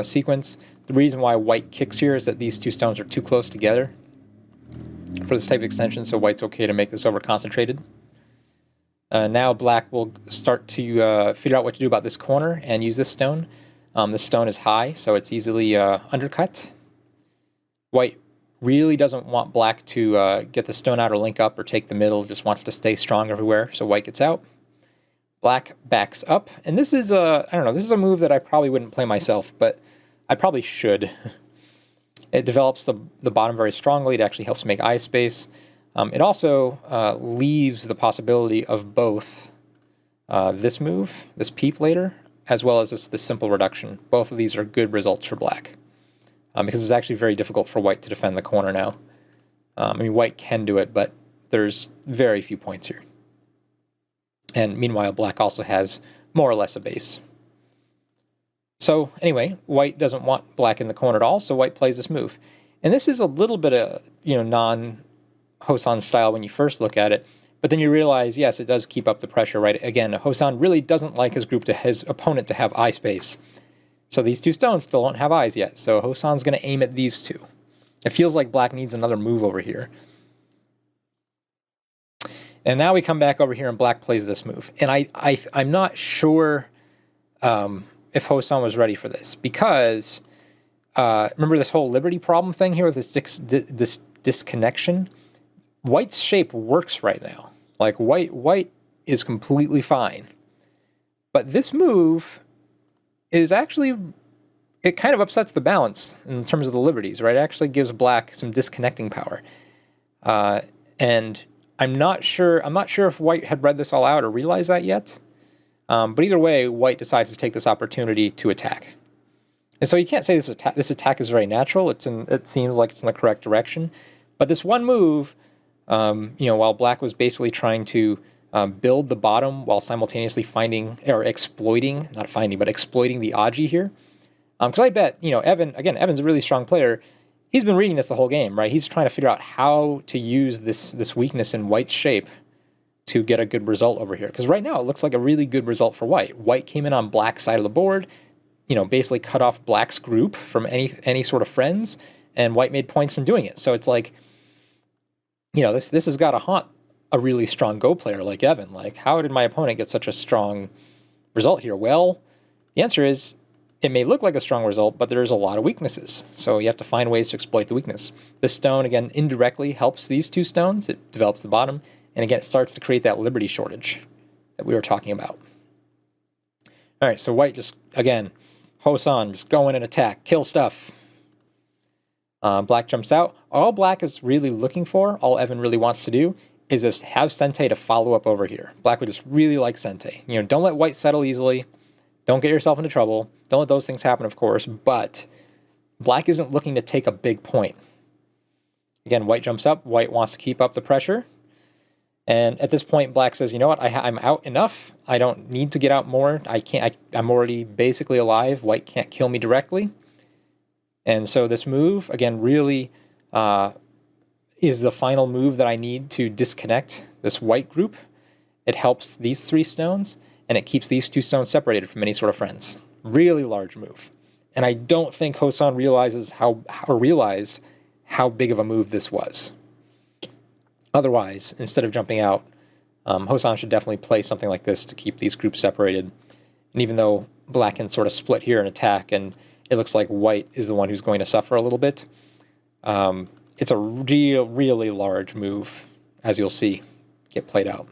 sequence. The reason why white kicks here is that these two stones are too close together for this type of extension, so white's okay to make this over-concentrated. Now black will start to figure out what to do about this corner and use this stone. This stone is high, so it's easily undercut. White really doesn't want black to get the stone out or link up or take the middle, just wants to stay strong everywhere, so white gets out. Black backs up, and this is I don't know, this is a move that I probably wouldn't play myself, but I probably should. It develops the bottom very strongly. It actually helps make eye space. It also leaves the possibility of both this move, this peep later, as well as this simple reduction. Both of these are good results for black, because it's actually very difficult for white to defend the corner now. I mean, white can do it, but there's very few points here. And meanwhile, black also has more or less a base. So anyway, white doesn't want black in the corner at all, so white plays this move. And this is a little bit of, non-Hosan style when you first look at it, but then you realize, yes, it does keep up the pressure, right? Again, Hosan really doesn't like his opponent to have eye space. So these two stones still don't have eyes yet, so Hosan's going to aim at these two. It feels like black needs another move over here. And now we come back over here and black plays this move. And I'm not sure if Hosan was ready for this, because remember this whole liberty problem thing here with this disconnection? White's shape works right now. Like white is completely fine. But this move is actually, it kind of upsets the balance in terms of the liberties, right? It actually gives black some disconnecting power. And I'm not sure if white had read this all out or realized that yet. But either way, white decides to take this opportunity to attack. And so you can't say this attack is very natural. It seems like it's in the correct direction. But this one move, while black was basically trying to build the bottom while simultaneously exploiting the AGA here. Because I bet, Evan's a really strong player. He's been reading this the whole game, right? He's trying to figure out how to use this weakness in white's shape to get a good result over here. Because right now it looks like a really good result for white. White came in on black's side of the board, basically cut off black's group from any sort of friends, and white made points in doing it. So it's like, this has got to haunt a really strong Go player like Evan. Like, how did my opponent get such a strong result here? Well, the answer is, it may look like a strong result, but there's a lot of weaknesses. So you have to find ways to exploit the weakness. This stone, again, indirectly helps these two stones. It develops the bottom. And again, it starts to create that liberty shortage that we were talking about. All right, so white just, again, Hosan, just go in and attack, kill stuff. Black jumps out. All black is really looking for, all Evan really wants to do, is just have Sente to follow up over here. Black would just really like Sente. Don't let white settle easily. Don't get yourself into trouble. Don't let those things happen, of course, but black isn't looking to take a big point. Again, white jumps up. White wants to keep up the pressure. And at this point, black says, you know what, I'm out enough. I don't need to get out more. I'm already basically alive. White can't kill me directly. And so this move, again, really is the final move that I need to disconnect this white group. It helps these three stones, and it keeps these two stones separated from any sort of friends. Really large move. And I don't think Hosan realized how big of a move this was. Otherwise, instead of jumping out, Hosan should definitely play something like this to keep these groups separated. And even though black can sort of split here and attack, and it looks like white is the one who's going to suffer a little bit, it's a really large move, as you'll see, get played out.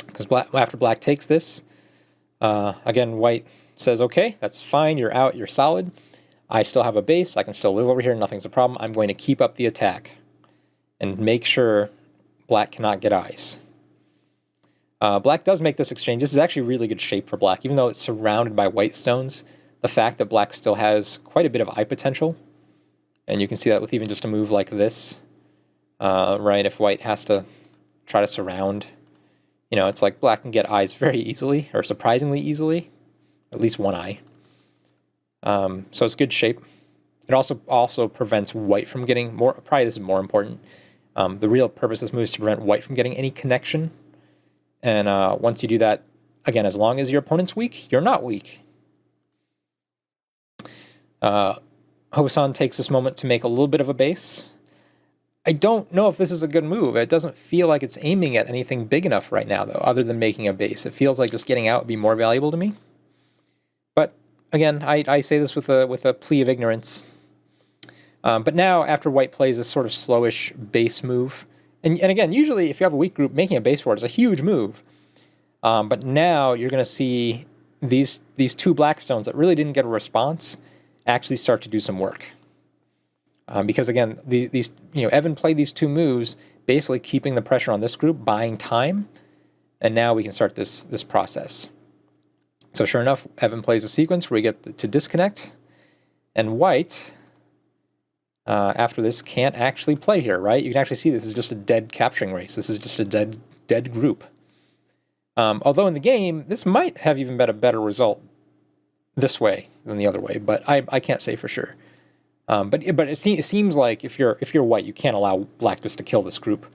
Because after black takes this, again, white says, okay, that's fine, you're out, you're solid. I still have a base, I can still live over here, nothing's a problem. I'm going to keep up the attack and make sure black cannot get eyes. Black does make this exchange. This is actually really good shape for black. Even though it's surrounded by white stones, the fact that black still has quite a bit of eye potential And you can see that with even just a move like this, right? If white has to try to surround, you know, it's like black can get eyes very easily, or surprisingly easily, at least one eye. So it's good shape. It also prevents white from getting more, probably this is more important. The real purpose of this move is to prevent white from getting any connection. And once you do that, again, as long as your opponent's weak, you're not weak. Hosan takes this moment to make a little bit of a base. I don't know if this is a good move. It doesn't feel like it's aiming at anything big enough right now, though, other than making a base. It feels like just getting out would be more valuable to me. But again, I say this with a plea of ignorance. But now, after white plays this sort of slowish base move, and again, usually if you have a weak group, making a base for it is a huge move. But now you're going to see these two black stones that really didn't get a response actually start to do some work. Because again, these Evan played these two moves, basically keeping the pressure on this group, buying time, and now we can start this process. So sure enough, Evan plays a sequence where we get to disconnect, and white, after this, can't actually play here, right? You can actually see this is just a dead capturing race. This is just a dead group. Although in the game, this might have even been a better result this way than the other way, but I can't say for sure. But it seems like if you're white, you can't allow black just to kill this group.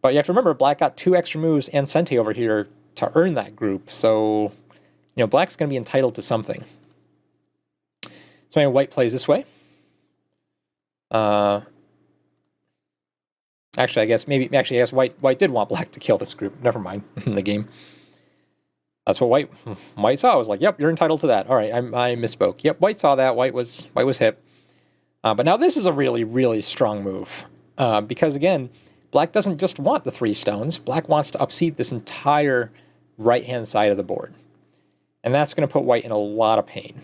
But you have to remember, black got 2 extra moves and Sente over here to earn that group, so black's going to be entitled to something. So anyway, white plays this way. Actually, I guess white did want black to kill this group. Never mind, in the game. That's what white saw. I was like, yep, you're entitled to that. All right, I misspoke. Yep, white saw that. White was hip. But now this is a really, really strong move. Because again, black doesn't just want the 3 stones. Black wants to upseat this entire right-hand side of the board. And that's going to put white in a lot of pain.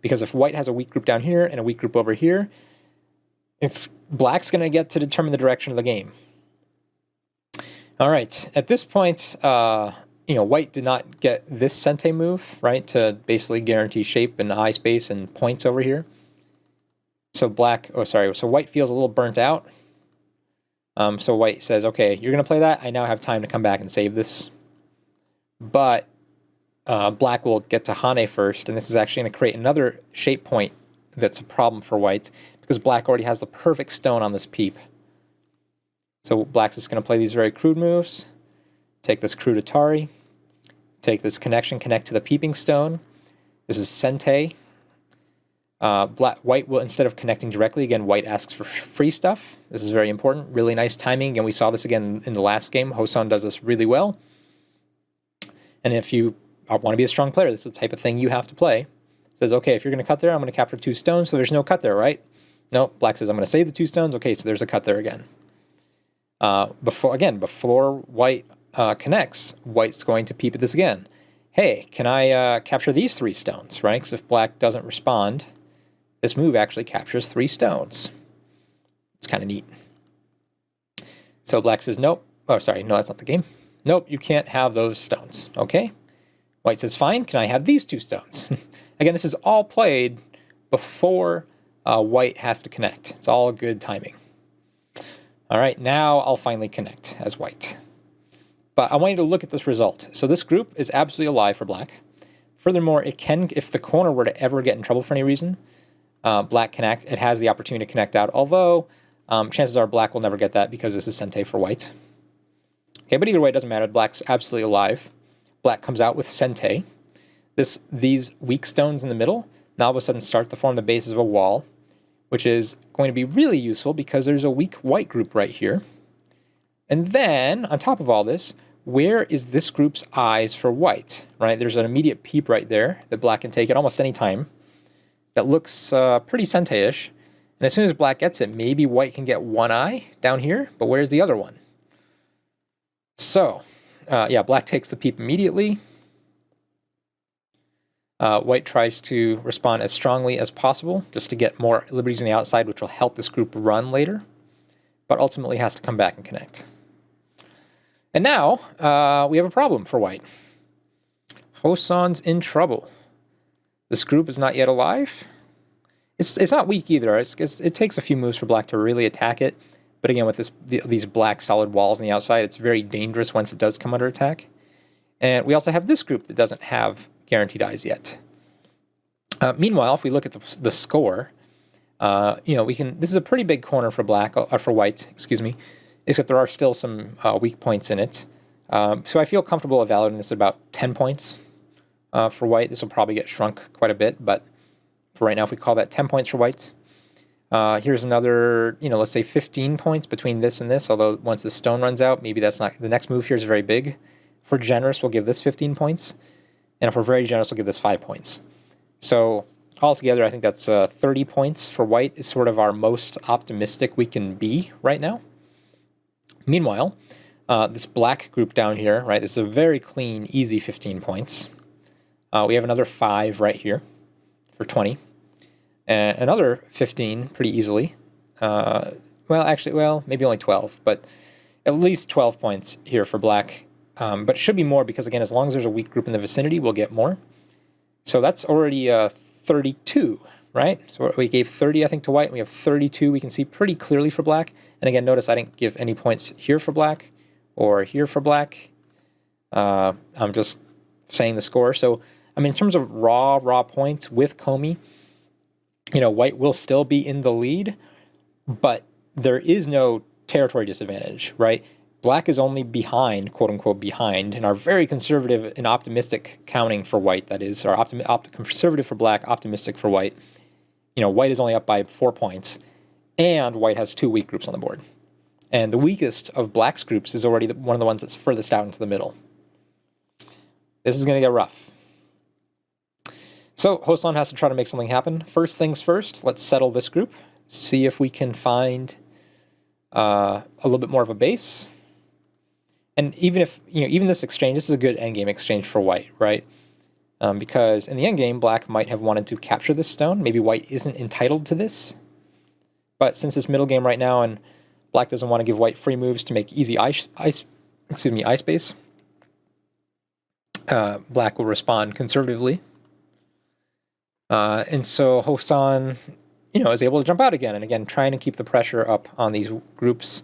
Because if white has a weak group down here and a weak group over here, black's going to get to determine the direction of the game. All right, at this point, white did not get this Sente move, right, to basically guarantee shape and eye space and points over here. So white feels a little burnt out. So white says, okay, you're going to play that. I now have time to come back and save this. But black will get to Hane first, and this is actually going to create another shape point that's a problem for white, because black already has the perfect stone on this peep. So black's just going to play these very crude moves. Take this crude Atari. Take this connection, connect to the peeping stone. This is Sente. White will, instead of connecting directly, again, white asks for free stuff. This is very important. Really nice timing. Again, we saw this again in the last game. Hosan does this really well. And if you want to be a strong player, this is the type of thing you have to play. It says, okay, if you're going to cut there, I'm going to capture 2 stones, so there's no cut there, right? No, black says, I'm going to save the 2 stones. Okay, so there's a cut there again. Before white connects, white's going to peep at this again. Hey, can I capture these 3 stones, right? Because if black doesn't respond, this move actually captures 3 stones. It's kind of neat. So black says, nope. Oh, sorry, no, that's not the game. Nope, you can't have those stones, okay? White says, fine, can I have these 2 stones? Again, this is all played before white has to connect. It's all good timing. All right, now I'll finally connect as white. But I want you to look at this result. So this group is absolutely alive for black. Furthermore, it can, if the corner were to ever get in trouble for any reason, black connect. It has the opportunity to connect out, although chances are black will never get that because this is Sente for white. Okay, but either way, it doesn't matter. Black's absolutely alive. Black comes out with Sente. These weak stones in the middle now all of a sudden start to form the basis of a wall, which is going to be really useful because there's a weak white group right here. And then, on top of all this, where is this group's eyes for white, right? There's an immediate peep right there that black can take at almost any time. That looks pretty Sente-ish. And as soon as black gets it, maybe white can get 1 eye down here, but where's the other one? So, black takes the peep immediately. White tries to respond as strongly as possible, just to get more liberties on the outside, which will help this group run later, but ultimately has to come back and connect. And now, we have a problem for white. Hosan's in trouble. This group is not yet alive. It's not weak either. It takes a few moves for black to really attack it. But again, with these black solid walls on the outside, it's very dangerous once it does come under attack. And we also have this group that doesn't have guaranteed eyes yet. Meanwhile, if we look at the score, we can. This is a pretty big corner for black, or for white, excuse me. Except there are still some weak points in it. So I feel comfortable evaluating this at about 10 points for white. This will probably get shrunk quite a bit, but for right now, if we call that 10 points for white, here's another, let's say 15 points between this and this. Although once the stone runs out, maybe that's not. The next move here is very big. If we're generous, we'll give this 15 points, and if we're very generous, we'll give this 5 points. So altogether, I think that's 30 points for white is sort of our most optimistic we can be right now. Meanwhile, this black group down here, right, this is a very clean, easy 15 points. We have another 5 right here for 20. And another 15 pretty easily. Maybe only 12, but at least 12 points here for black. But it should be more because, again, as long as there's a weak group in the vicinity, we'll get more. So that's already 32, right? So we gave 30, I think, to white. And we have 32 we can see pretty clearly for black. And again, notice I didn't give any points here for black or here for black. I'm just saying the score. So, I mean, in terms of raw points with Comey, white will still be in the lead, but there is no territory disadvantage, right? Black is only behind, quote-unquote behind, in our very conservative and optimistic counting for white, that is, our conservative for black, optimistic for white. White is only up by 4 points, and white has 2 weak groups on the board. And the weakest of black's groups is already one of the ones that's furthest out into the middle. This is going to get rough. So Hosan has to try to make something happen. First things first, let's settle this group, see if we can find a little bit more of a base. And even if, even this exchange, this is a good endgame exchange for white, right? Because in the endgame, black might have wanted to capture this stone. Maybe white isn't entitled to this. But since it's middle game right now and black doesn't want to give white free moves to make easy eye space, black will respond conservatively. And so Hosan, is able to jump out again. And again, trying to keep the pressure up on these groups.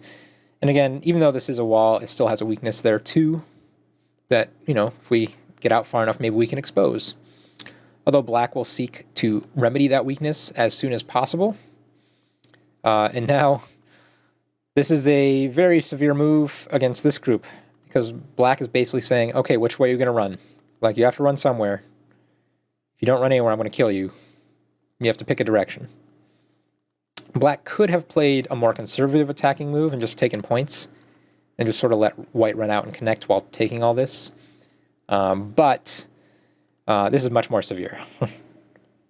And again, even though this is a wall, it still has a weakness there too that, if we get out far enough, maybe we can expose. Although black will seek to remedy that weakness as soon as possible. And now, this is a very severe move against this group because black is basically saying, okay, which way are you going to run? Like, you have to run somewhere. If you don't run anywhere, I'm going to kill you. You have to pick a direction. Black could have played a more conservative attacking move and just taken points and just sort of let white run out and connect while taking all this. But this is much more severe.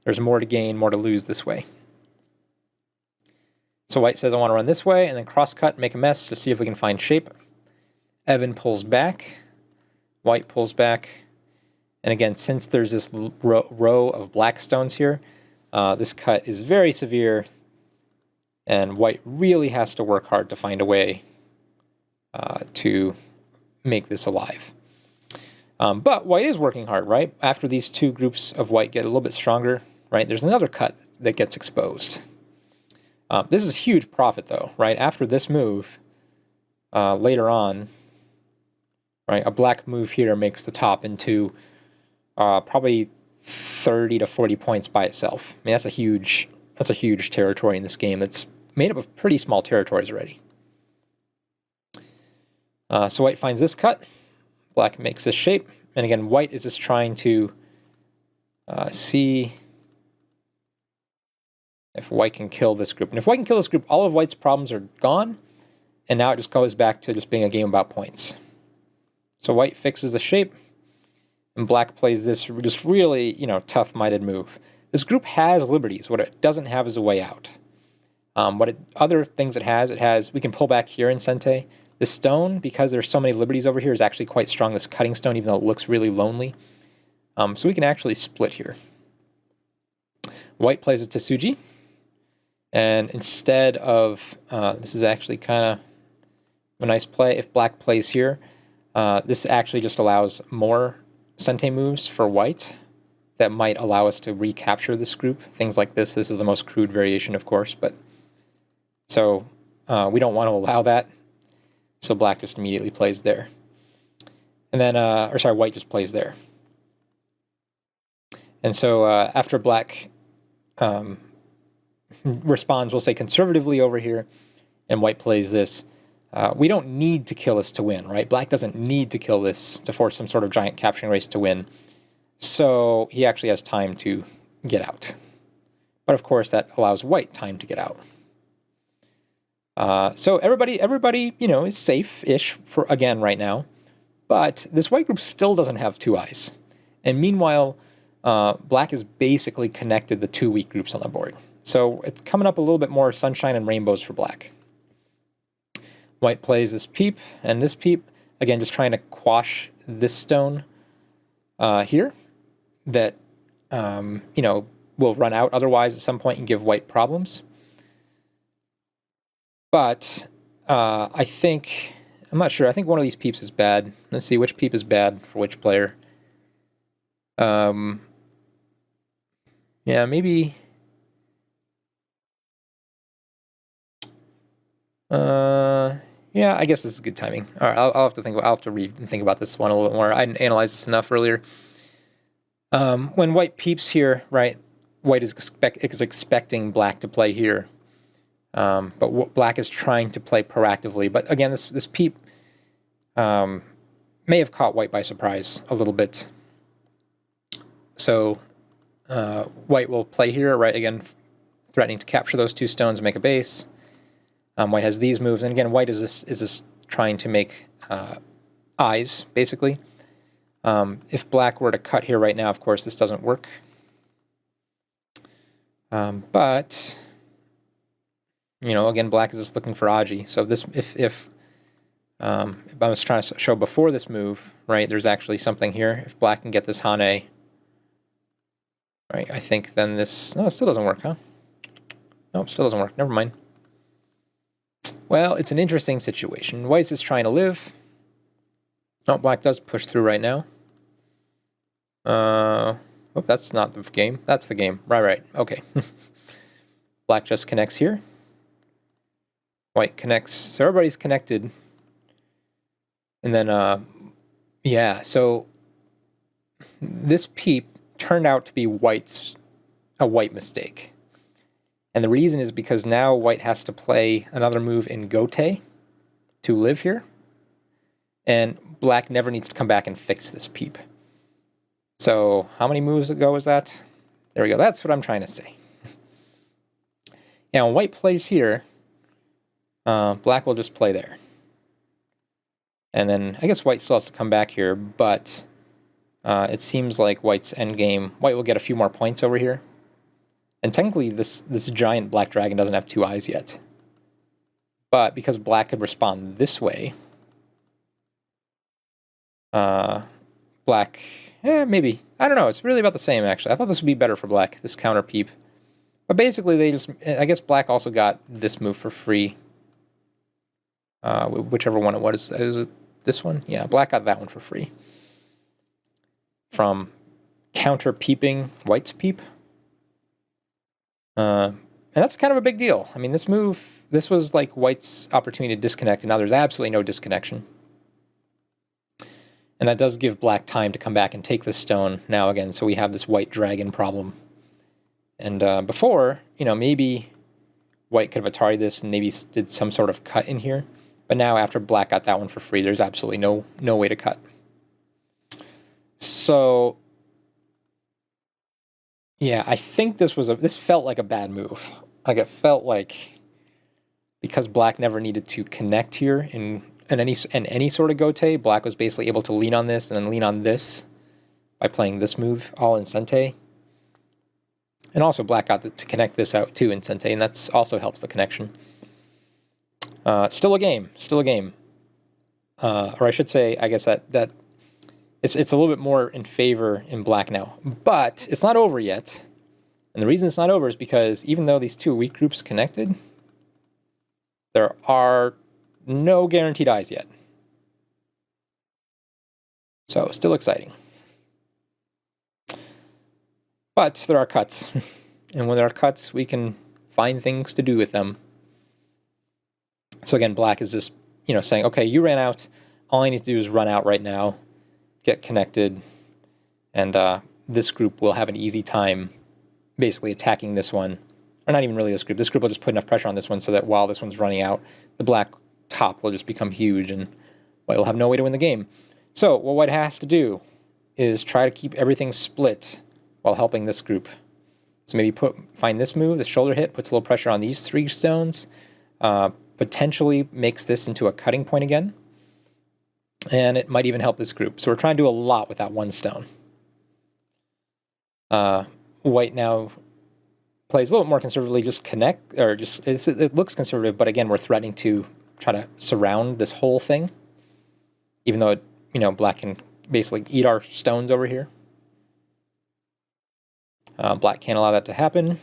There's more to gain, more to lose this way. So white says, I want to run this way, and then cross-cut, make a mess to see if we can find shape. Evan pulls back. White pulls back. And again, since there's this row of black stones here, this cut is very severe, and white really has to work hard to find a way to make this alive. But white is working hard, right? After these two groups of white get a little bit stronger, right, there's another cut that gets exposed. This is huge profit, though, right? After this move, later on, right, a black move here makes the top into probably 30 to 40 points by itself. I mean, that's a huge territory in this game. It's made up of pretty small territories already. So white finds this cut. Black makes this shape. And again, white is just trying to see if white can kill this group. And if white can kill this group, all of white's problems are gone. And now it just goes back to just being a game about points. So white fixes the shape. And black plays this just really, tough-minded move. This group has liberties. What it doesn't have is a way out. Other things it has, we can pull back here in Sente. This stone, because there's so many liberties over here, is actually quite strong, this cutting stone, even though it looks really lonely. So we can actually split here. White plays it to Suji. And instead of, this is actually kind of a nice play. If black plays here, this actually just allows more Sente moves for white. that might allow us to recapture this group. Things like this. This is the most crude variation, of course, but so we don't want to allow that. So black just immediately plays there. And then, or sorry, white just plays there. And so after black responds, we'll say conservatively over here, and white plays this. We don't need to kill this to win, right? Black doesn't need to kill this to force some sort of giant capturing race to win. So he actually has time to get out. But of course, that allows white time to get out. So everybody, is safe-ish for again right now. But this white group still doesn't have two eyes. And meanwhile, black has basically connected the two weak groups on the board. So it's coming up a little bit more sunshine and rainbows for black. White plays this peep and this peep. Again, just trying to quash this stone here that, will run out otherwise at some point and give white problems. But I think, I'm not sure, I think one of these peeps is bad. Let's see which peep is bad for which player. Yeah, maybe... yeah, I guess this is good timing. All right, I'll have to think about this one a little bit more. I didn't analyze this enough earlier. When white peeps here, right, white is expecting black to play here. But black is trying to play proactively. But again, this peep may have caught white by surprise a little bit. So white will play here, right, again, threatening to capture those two stones and make a base. White has these moves, and again, white is just trying to make eyes, basically. If black were to cut here right now, of course, this doesn't work. But again, black is just looking for AGA. So this, if I was trying to show before this move, right, there's actually something here. If black can get this Hane, right, I think then this, no, it still doesn't work, huh? Nope, still doesn't work. Never mind. Well, it's an interesting situation. White is trying to live. Oh, black does push through right now. Oh, that's not the game. That's the game. Right. Okay. Black just connects here. White connects. So everybody's connected. And then, yeah, so this peep turned out to be a white mistake. And the reason is because now white has to play another move in Gote to live here. And black never needs to come back and fix this peep. So how many moves ago was that? There we go. That's what I'm trying to say. Now, when white plays here, black will just play there. And then I guess white still has to come back here, but it seems like white's endgame, white will get a few more points over here. And technically, this giant black dragon doesn't have two eyes yet. But because black could respond this way, black, maybe. I don't know. It's really about the same, actually. I thought this would be better for black, this counter peep. But basically, I guess black also got this move for free. Whichever one it was. Is it this one? Yeah, black got that one for free. From counter peeping white's peep. And that's kind of a big deal. I mean, this was like white's opportunity to disconnect, and now there's absolutely no disconnection. And that does give black time to come back and take this stone now again, so we have this white dragon problem. And before, maybe white could have Atari this and maybe did some sort of cut in here. But now after black got that one for free, there's absolutely no way to cut. So yeah, I think this felt like a bad move. Like it felt like because black never needed to connect here in any sort of Gote, black was basically able to lean on this and then lean on this by playing this move all in Sente. And also black got to connect this out too in Sente, and that's also helps the connection. Still a game. Or I should say, I guess that it's a little bit more in favor in black now. But it's not over yet. And the reason it's not over is because even though these two weak groups connected, there are no guaranteed eyes yet. So still exciting. But there are cuts. And when there are cuts, we can find things to do with them. So again, black is just, saying, okay, you ran out. All I need to do is run out right now, get connected, and this group will have an easy time basically attacking this one. Or not even really this group. This group will just put enough pressure on this one so that while this one's running out, the black top will just become huge and white will have no way to win the game. So what white has to do is try to keep everything split while helping this group. So maybe find this move, the shoulder hit, puts a little pressure on these 3 stones, potentially makes this into a cutting point again, and it might even help this group. So we're trying to do a lot with that 1 stone. White now plays a little bit more conservatively, just connect, or just, it looks conservative, but again, we're threatening to try to surround this whole thing, even though, black can basically eat our stones over here. Black can't allow that to happen,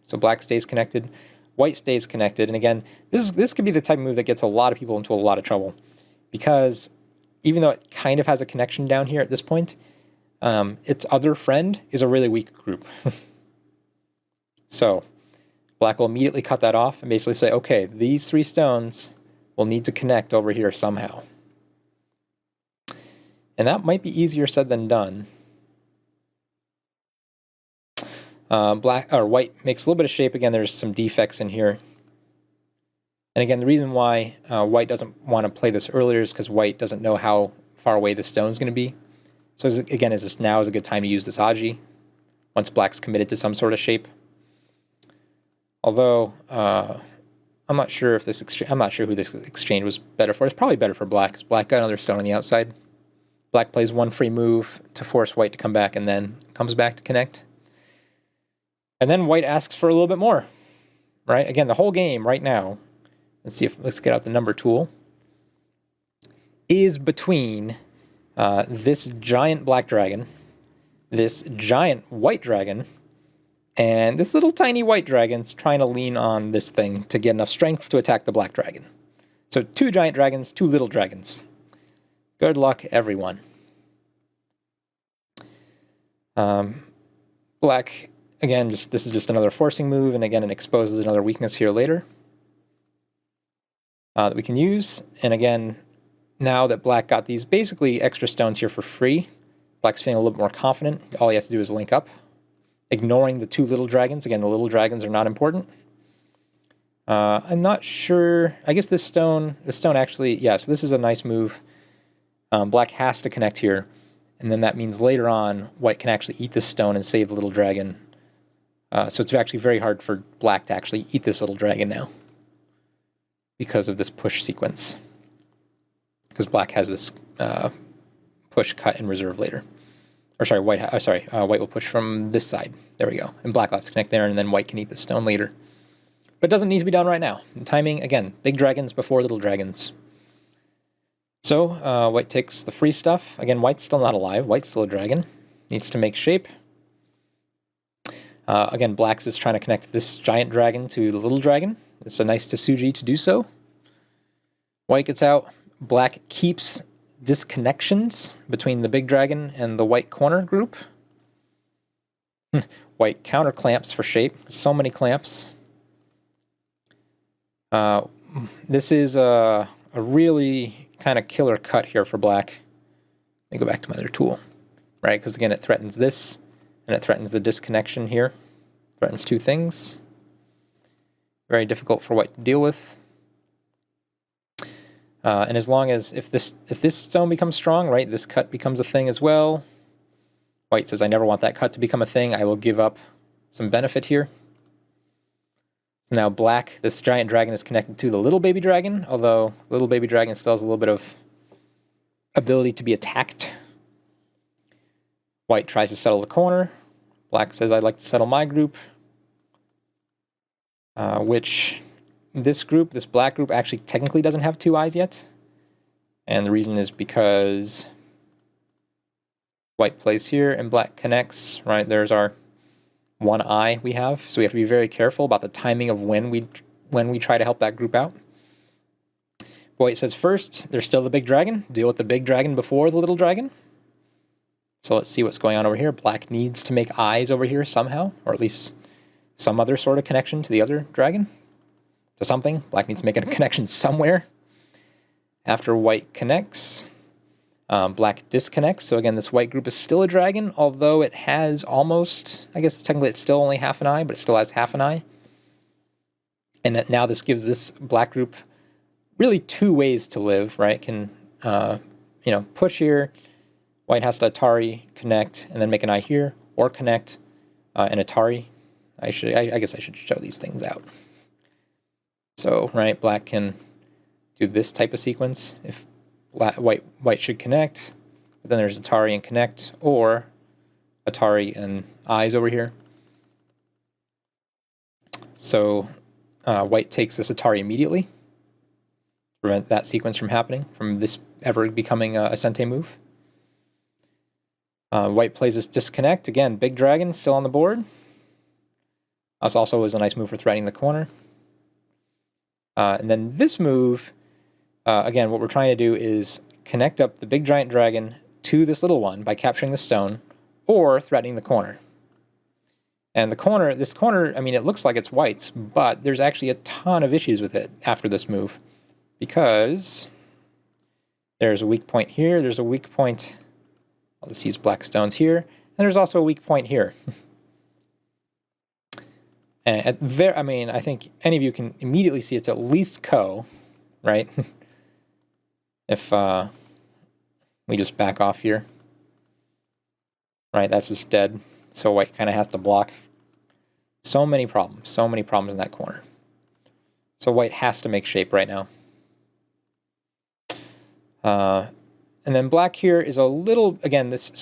so black stays connected. White stays connected, and again, this could be the type of move that gets a lot of people into a lot of trouble, because even though it kind of has a connection down here at this point, its other friend is a really weak group. So black will immediately cut that off and basically say, okay, these 3 stones will need to connect over here somehow. And that might be easier said than done. White makes a little bit of shape. Again, there's some defects in here. And again, the reason why white doesn't want to play this earlier is because white doesn't know how far away the stone is going to be. So again, now is a good time to use this AGA once black's committed to some sort of shape. Although I'm not sure if I'm not sure who this exchange was better for. It's probably better for black, because black got another stone on the outside. Black plays 1 free move to force white to come back, and then comes back to connect. And then white asks for a little bit more, right? Again, the whole game right now, let's get out the number tool, is between this giant black dragon, this giant white dragon, and this little tiny white dragon's trying to lean on this thing to get enough strength to attack the black dragon. So 2 giant dragons, 2 little dragons. Good luck, everyone. Black, again, this is just another forcing move, and again, it exposes another weakness here later that we can use. And again, now that black got these basically extra stones here for free, black's feeling a little bit more confident. All he has to do is link up, ignoring the 2 little dragons. Again, the little dragons are not important. I'm not sure. I guess this stone actually, yeah, so this is a nice move. Black has to connect here, and then that means later on, white can actually eat this stone and save the little dragon. So it's actually very hard for black to actually eat this little dragon now because of this push sequence. Because black has this push cut in reserve later. Or sorry, white will push from this side. There we go. And black will have to connect there, and then white can eat the stone later. But it doesn't need to be done right now. And timing, again, big dragons before little dragons. So white takes the free stuff. Again, white's still not alive. White's still a dragon. Needs to make shape. Again, black's is trying to connect this giant dragon to the little dragon. It's a nice Tsuji to do so. White gets out. Black keeps disconnections between the big dragon and the white corner group. White counter clamps for shape. So many clamps. This is a really kind of killer cut here for black. Let me go back to my other tool. Right, because again, it threatens this, and it threatens the disconnection here. Threatens 2 things. Very difficult for white to deal with. And as long as, if this stone becomes strong, right, this cut becomes a thing as well. White says, I never want that cut to become a thing. I will give up some benefit here. So now black, this giant dragon is connected to the little baby dragon, although little baby dragon still has a little bit of ability to be attacked. White tries to settle the corner. Black says, I'd like to settle my group. Which this black group, actually technically doesn't have 2 eyes yet. And the reason is because white plays here and black connects, right? There's our 1 eye we have. So we have to be very careful about the timing of when we try to help that group out. White says first, there's still the big dragon. Deal with the big dragon before the little dragon. So let's see what's going on over here. Black needs to make eyes over here somehow, or at least some other sort of connection to the other dragon. To something. Black needs to make a connection somewhere. After white connects, black disconnects. So again, this white group is still a dragon, although it has almost, I guess technically it's still only half an eye, but it still has half an eye. And now this gives this black group really two ways to live, right? It can, push here. White has to Atari, connect, and then make an eye here, or connect and Atari. I guess I should show these things out. So, right, black can do this type of sequence. If white should connect, but then there's Atari and connect, or Atari and eyes over here. So white takes this Atari immediately, prevent that sequence from happening, from this ever becoming a Sente move. White plays this disconnect. Again, big dragon still on the board. This also was a nice move for threatening the corner. And then this move, again, what we're trying to do is connect up the big giant dragon to this little one by capturing the stone or threatening the corner. And the corner, this corner, I mean, it looks like it's white's, but there's actually a ton of issues with it after this move because there's a weak point here, there's a weak point, I'll just use black stones here, and there's also a weak point here. And I think any of you can immediately see it's at least Ko, right? If we just back off here. Right, that's just dead. So white kind of has to block. So many problems in that corner. So white has to make shape right now. And then black here is a little, again, this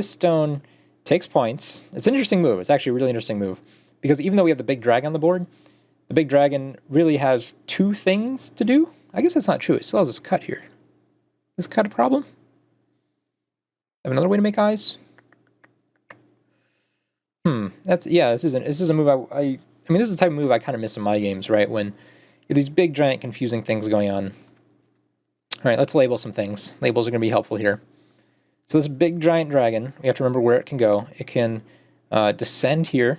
stone takes points. It's an interesting move. It's actually a really interesting move. Because even though we have the big dragon on the board, the big dragon really has two things to do. I guess that's not true. It still has this cut here. Is cut a problem? Have another way to make eyes? This is a move I mean, this is the type of move I kind of miss in my games, right? When you have these big, giant, confusing things going on. All right, let's label some things. Labels are going to be helpful here. So this big, giant dragon, we have to remember where it can go. It can descend here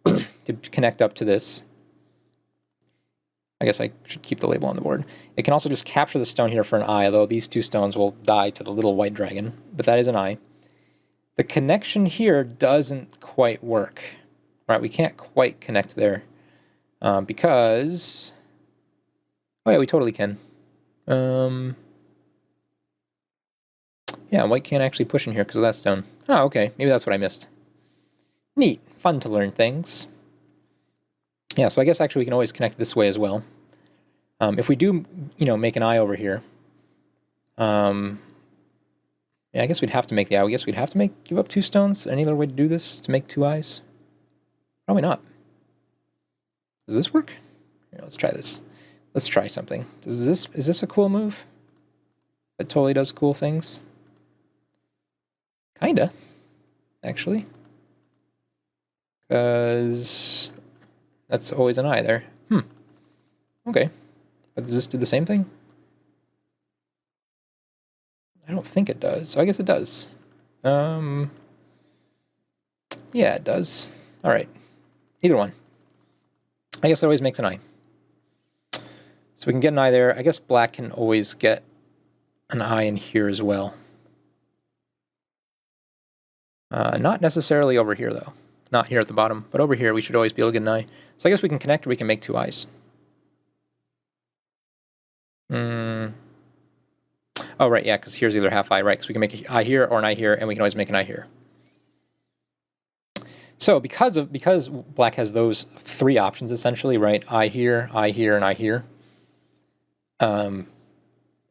to connect up to this. I guess I should keep the label on the board. It can also just capture the stone here for an eye, although these two stones will die to the little white dragon, but that is an eye. The connection here doesn't quite work, right? We can't quite connect there because... Oh yeah, we totally can. Yeah, white can't actually push in here because of that stone. Oh, okay, maybe that's what I missed. Neat, fun to learn things. Yeah, so I guess actually we can always connect this way as well. If we do, make an eye over here, yeah, I guess we'd have to make the eye. I guess we'd have to give up two stones. Any other way to do this to make two eyes? Probably not. Does this work? Here, let's try this. Let's try something. Is this a cool move? It totally does cool things. Kinda, actually. Because that's always an eye there. Okay. But does this do the same thing? I don't think it does. So I guess it does. Yeah, it does. All right. Either one. I guess it always makes an eye. So we can get an eye there. I guess black can always get an eye in here as well. Not necessarily over here, though. Not here at the bottom, but over here we should always be able to get an eye. So I guess we can connect or we can make two eyes. Oh, right, yeah, because here's the other half eye, right? Because we can make an eye here or an eye here, and we can always make an eye here. So because black has those three options, essentially, right? Eye here, and eye here. And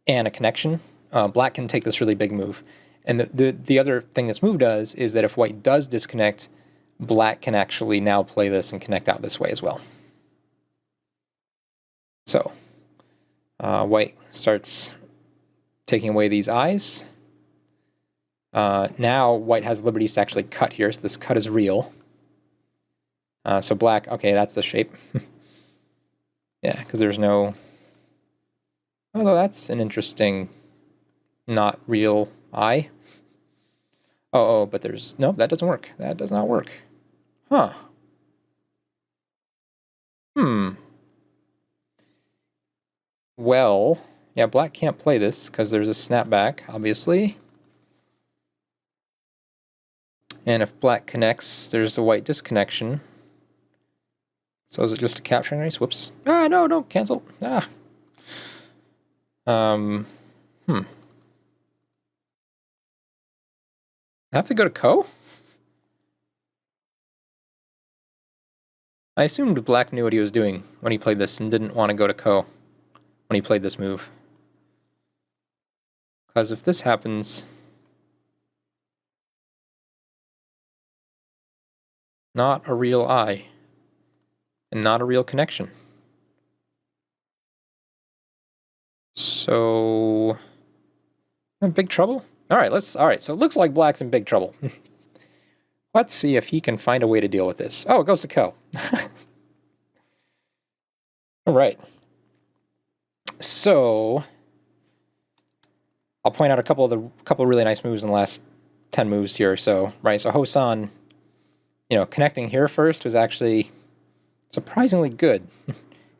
a connection, black can take this really big move. And the other thing this move does is that if white does disconnect, black can actually now play this and connect out this way as well. So white starts taking away these eyes. Now white has liberties to actually cut here, so this cut is real. So black, okay, that's the shape. Yeah, because there's no... Although that's an interesting, not real eye. Oh, but there's... Nope, that doesn't work. That does not work. Huh. Well, yeah, black can't play this because there's a snapback, obviously. And if black connects, there's a white disconnection. So is it just a capturing race? Whoops. Ah, no, don't cancel. Ah. I have to go to Ko? I assumed black knew what he was doing when he played this and didn't want to go to Ko when he played this move. Because if this happens... Not a real eye. And not a real connection. So... in big trouble? Alright, so it looks like black's in big trouble. Let's see if he can find a way to deal with this. Oh, it goes to Ko. Alright. So... I'll point out a couple of really nice moves in the last 10 moves here or so. Right, so Hosan, connecting here first was actually surprisingly good. And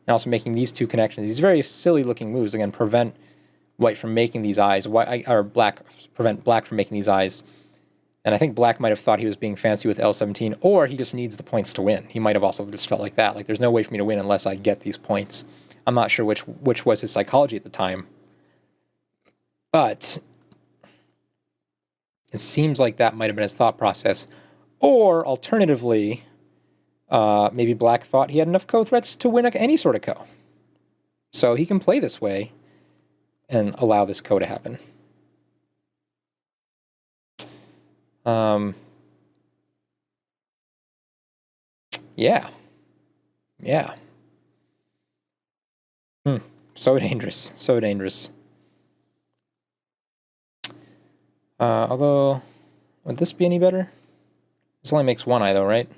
also making these two connections. These very silly looking moves, again, prevent white from making these eyes, prevent black from making these eyes. And I think black might have thought he was being fancy with L17, or he just needs the points to win. He might have also just felt like that. Like, there's no way for me to win unless I get these points. I'm not sure which was his psychology at the time. But it seems like that might have been his thought process. Or, alternatively, maybe black thought he had enough Ko threats to win any sort of Ko. So he can play this way and allow this Ko to happen. Yeah. So dangerous. So dangerous. Although, would this be any better? This only makes one eye though, right?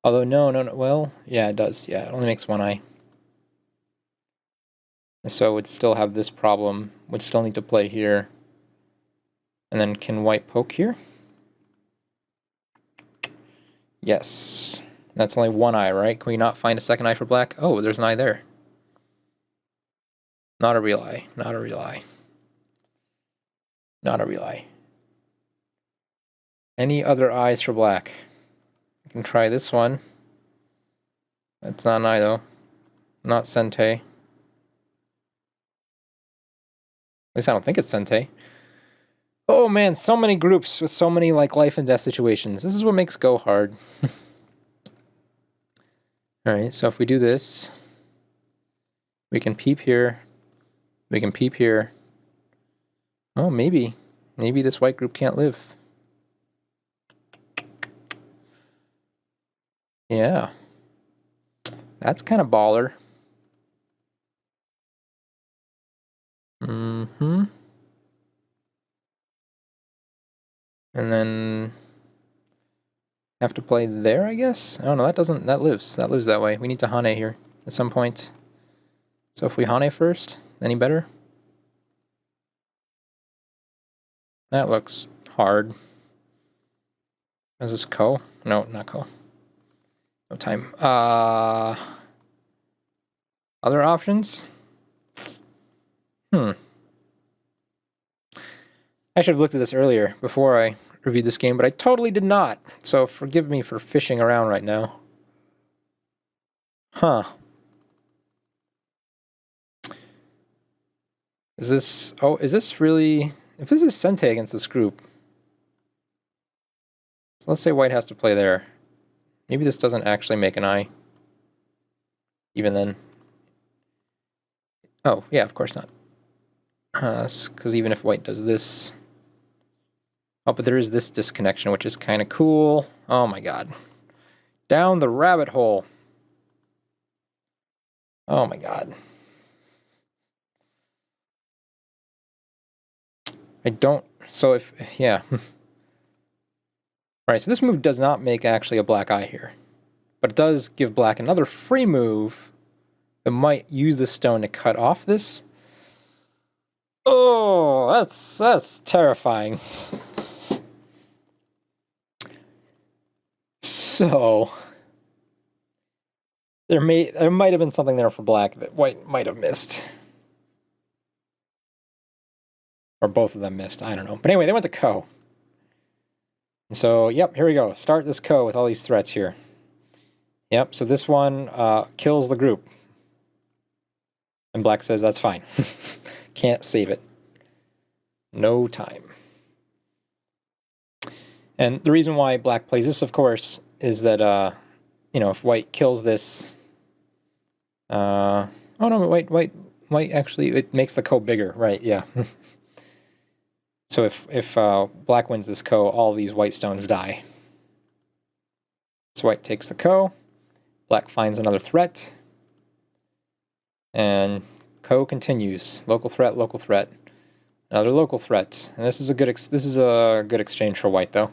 Although, no, well, yeah, it does. Yeah, it only makes one eye. So it would still have this problem. Would still need to play here. And then can white poke here? Yes. That's only one eye, right? Can we not find a second eye for black? Oh, there's an eye there. Not a real eye. Not a real eye. Not a real eye. Any other eyes for black? I can try this one. That's not an eye though. Not Sente. At least I don't think it's Sente. Oh man, so many groups with so many life and death situations. This is what makes Go hard. Alright, so if we do this, we can peep here. We can peep here. Oh, maybe. Maybe this white group can't live. Yeah. That's kind of baller. And then have to play there, I guess? Oh no, that lives that way. We need to Hane here at some point. So if we Hane first, any better? That looks hard. Is this Ko? No, not Ko. No time. Other options? I should have looked at this earlier before I reviewed this game, but I totally did not. So forgive me for fishing around right now. Huh. Is this really... If this is Sente against this group... So let's say white has to play there. Maybe this doesn't actually make an eye. Even then. Oh, yeah, of course not. Because even if white does this... Oh, but there is this disconnection, which is kind of cool. Oh my god. Down the rabbit hole. Oh my god. I don't... So if... Yeah. Alright, so this move does not make actually a black eye here. But it does give black another free move that might use the stone to cut off this. Oh, that's terrifying. So there might have been something there for black that white might have missed. Or both of them missed, I don't know. But anyway, they went to Ko. And so, yep, here we go. Start this Ko with all these threats here. Yep, so this one kills the group. And black says, that's fine. Can't save it. No time. And the reason why black plays this, of course, is that, you know, if white kills this... oh, no, but white actually, it makes the Ko bigger, right, yeah. So if black wins this Ko, all these white stones die. So white takes the Ko. Black finds another threat. And Ko continues. Local threat, local threat. Another local threat. And this is a good exchange for white, though.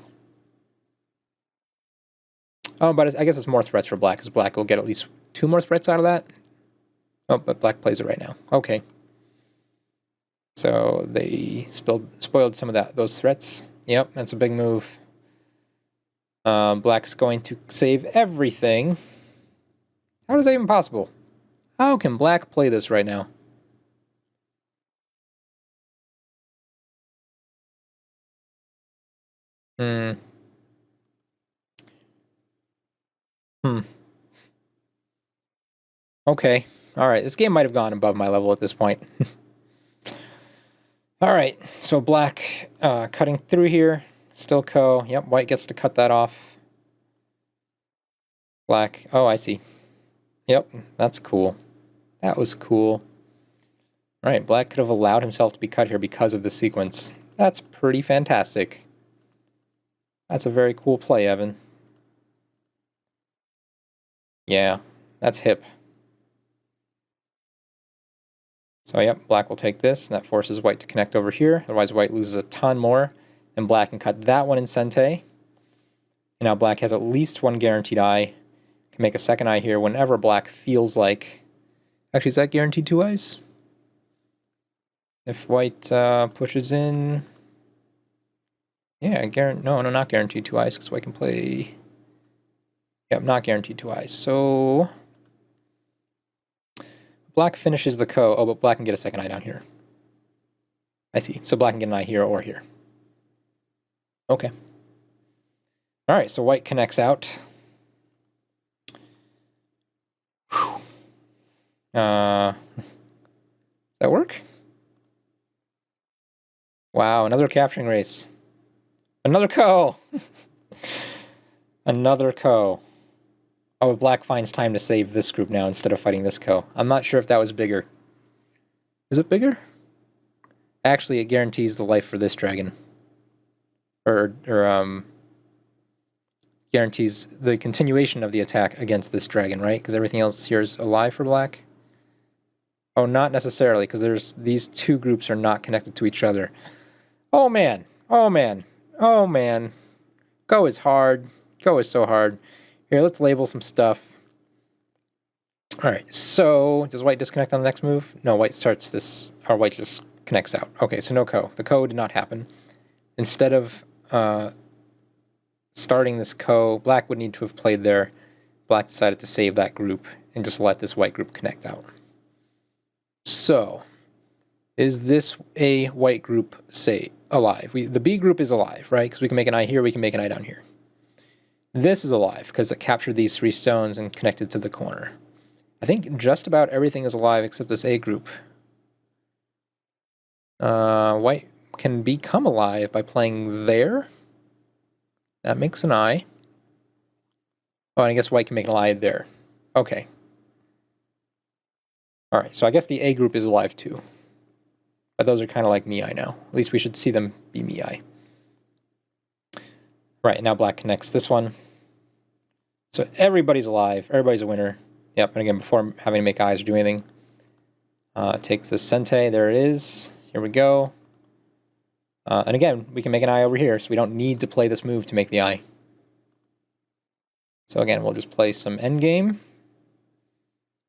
Oh, but I guess it's more threats for black, because black will get at least 2 more threats out of that. Oh, but black plays it right now. Okay. So they spoiled some of those threats. Yep, that's a big move. Black's going to save everything. How is that even possible? How can black play this right now? Okay. Alright, this game might have gone above my level at this point. Alright, so black cutting through here. Still Ko. Yep, white gets to cut that off. Black. Oh, I see. Yep, that's cool. That was cool. Alright, black could have allowed himself to be cut here because of the sequence. That's pretty fantastic. That's a very cool play, Evan. Yeah, that's hip. So yep, black will take this, and that forces white to connect over here. Otherwise, white loses a ton more, and black can cut that one in Sente. And now black has at least 1 guaranteed eye. Can make a second eye here whenever black feels like... Actually, is that guaranteed 2 eyes? If white pushes in... Yeah, no, not guaranteed 2 eyes, because white can play... Yep, not guaranteed 2 eyes. So... Black finishes the Ko. Oh, but black can get a second eye down here. I see. So black can get an eye here or here. Okay. Alright, so white connects out. Whew. Does that work? Wow, another capturing race. Another Ko! Another Ko. Oh, black finds time to save this group now instead of fighting this Ko. I'm not sure if that was bigger. Is it bigger? Actually, it guarantees the life for this dragon. Or guarantees the continuation of the attack against this dragon, right? Because everything else here is alive for black. Oh, not necessarily, because these 2 groups are not connected to each other. Oh, man. Oh, man. Oh, man. Go is hard. Go is so hard. Here, let's label some stuff. Alright, so does white disconnect on the next move? No, white starts this, or white just connects out. Okay, so no Ko. The Ko did not happen. Instead of starting this Ko, black would need to have played there. Black decided to save that group and just let this white group connect out. So, is this a white group, say, alive? The B group is alive, right? Because we can make an eye here, we can make an eye down here. This is alive because it captured these 3 stones and connected to the corner. I think just about everything is alive except this A group. White can become alive by playing there. That makes an eye. Oh, and I guess white can make an eye there. Okay. Alright, so I guess the A group is alive too. But those are kind of like Miai now. At least we should see them be Miai. Right, now black connects this one. So everybody's alive. Everybody's a winner. Yep, and again, before having to make eyes or do anything, takes the Sente. There it is. Here we go. And again, we can make an eye over here, so we don't need to play this move to make the eye. So again, we'll just play some endgame.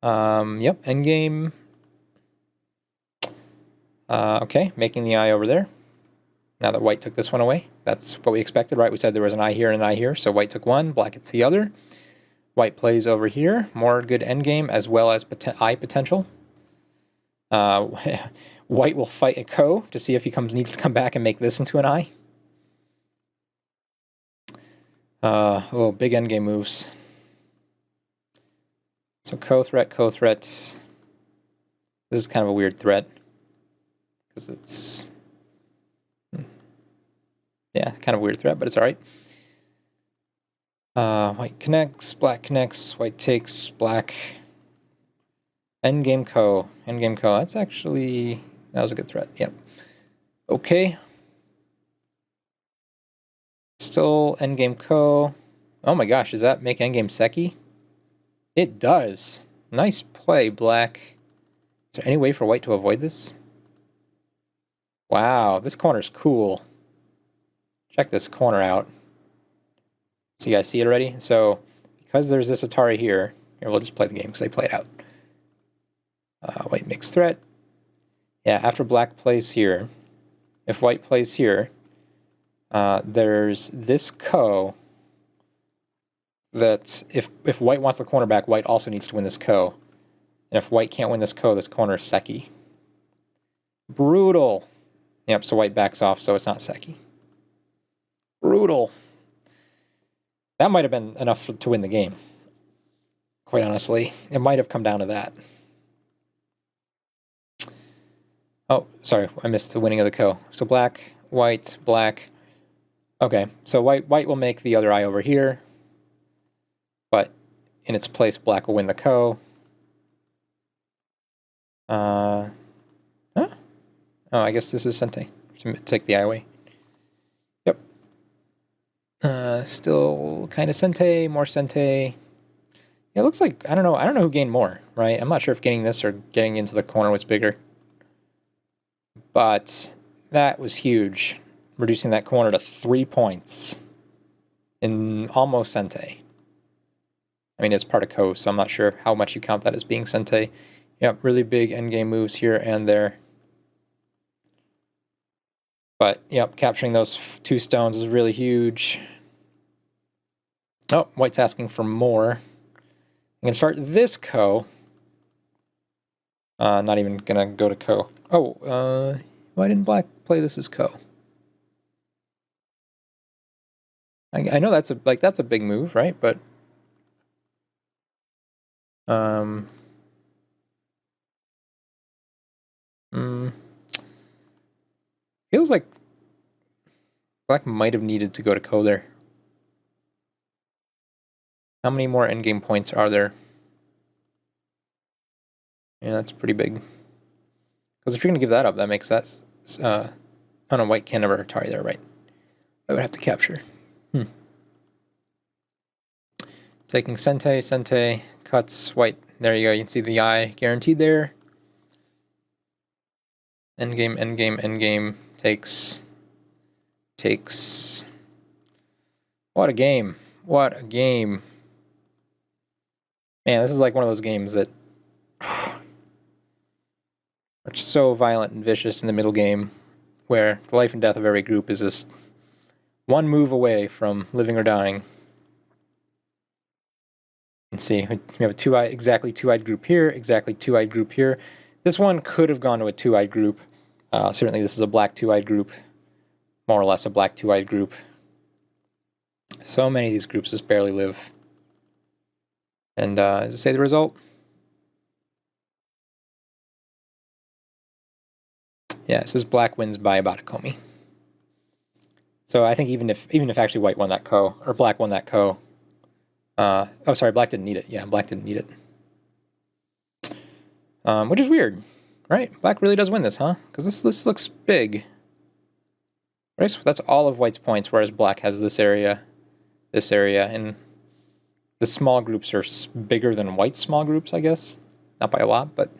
Yep, endgame. Okay, making the eye over there. Now that white took this one away, that's what we expected, right? We said there was an eye here and an eye here, so white took one, black gets the other. White plays over here, more good endgame as well as eye potential. White will fight a ko to see if he needs to come back and make this into an eye. Oh, big endgame moves. So ko threat, ko threat. This is kind of a weird threat because it's yeah, kind of a weird threat, but it's all right. White connects, black connects, white takes, black. Endgame ko, endgame ko. That's actually, that was a good threat. Yep. Okay. Still endgame ko. Oh my gosh, does that make endgame Seki? It does. Nice play, black. Is there any way for white to avoid this? Wow, this corner's cool. Check this corner out. So you guys see it already? So because there's this Atari here, we'll just play the game because they play it out. White makes threat. Yeah, after black plays here, if white plays here, there's this ko that if white wants the corner back, white also needs to win this ko. And if white can't win this ko, this corner is Seki. Brutal. Yep, so white backs off, so it's not Seki. Brutal. That might have been enough to win the game. Quite honestly, it might have come down to that. Oh, sorry, I missed the winning of the ko. So black, white, black. Okay, so white will make the other eye over here, but in its place, black will win the ko. Huh? Oh, I guess this is Sente to take the eye away. Yep. Still kind of Sente, more Sente. Yeah, it looks like I don't know who gained more, right? I'm not sure if getting this or getting into the corner was bigger. But that was huge, reducing that corner to 3 points in almost Sente. I mean, it's part of ko, so I'm not sure how much you count that as being Sente. Yep, really big endgame moves here and there. But, yep, capturing those 2 stones is really huge. Oh, white's asking for more. I'm going to start this ko. Not even going to go to ko. Oh, why didn't black play this as ko? I know that's a big move, right? But feels like black might have needed to go to ko there. How many more endgame points are there? Yeah, that's pretty big. Because if you're going to give that up, that makes that... oh no, white can never Atari there, right? I would have to capture. Taking Sente, cuts, white. There you go, you can see the eye guaranteed there. Endgame, takes. What a game. What a game. Man, this is like one of those games that are so violent and vicious in the middle game, where the life and death of every group is just one move away from living or dying. Let's see, we have a exactly two-eyed group here, exactly two-eyed group here. This one could have gone to a two-eyed group. Certainly this is a black two-eyed group, more or less a black two-eyed group. So many of these groups just barely live. And does it say the result? Yeah, it says black wins by about a komi. So I think even if actually white won that ko, or black won that ko, oh sorry, black didn't need it. Yeah, black didn't need it. Which is weird, right? Black really does win this, huh? Because this looks big. Right, so that's all of white's points, whereas black has this area, and the small groups are bigger than white's small groups, I guess. Not by a lot, but...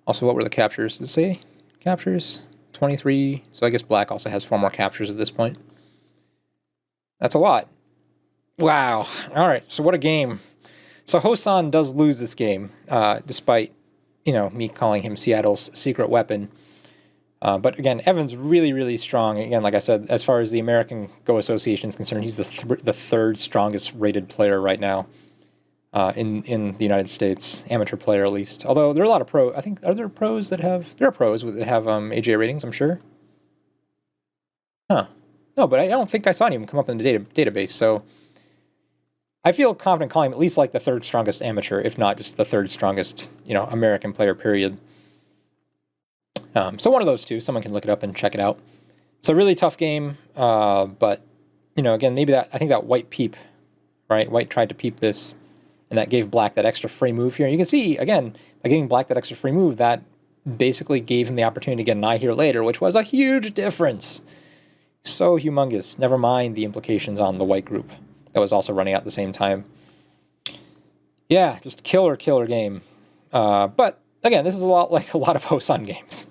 Also, what were the captures? Does it say captures? 23. So I guess black also has 4 more captures at this point. That's a lot. Wow. All right, so what a game. So Hosan does lose this game, despite, me calling him Seattle's secret weapon. But again, Evan's really, really strong. Again, like I said, as far as the American Go Association is concerned, he's the third strongest rated player right now in the United States, amateur player at least. Although there are a lot of pro. I think, are there pros that have? There are pros that have AGA ratings, I'm sure. Huh. No, but I don't think I saw any of them come up in the database. So I feel confident calling him at least like the third strongest amateur, if not just the third strongest, American player. Period. So one of those two, someone can look it up and check it out. It's a really tough game, but, again, maybe I think that White peep, right? White tried to peep this, and that gave Black that extra free move here. And you can see, again, by giving Black that extra free move, that basically gave him the opportunity to get an eye here later, which was a huge difference. So humongous. Never mind the implications on the White group that was also running out at the same time. Yeah, just killer game. But, again, this is a lot like a lot of Hosun games.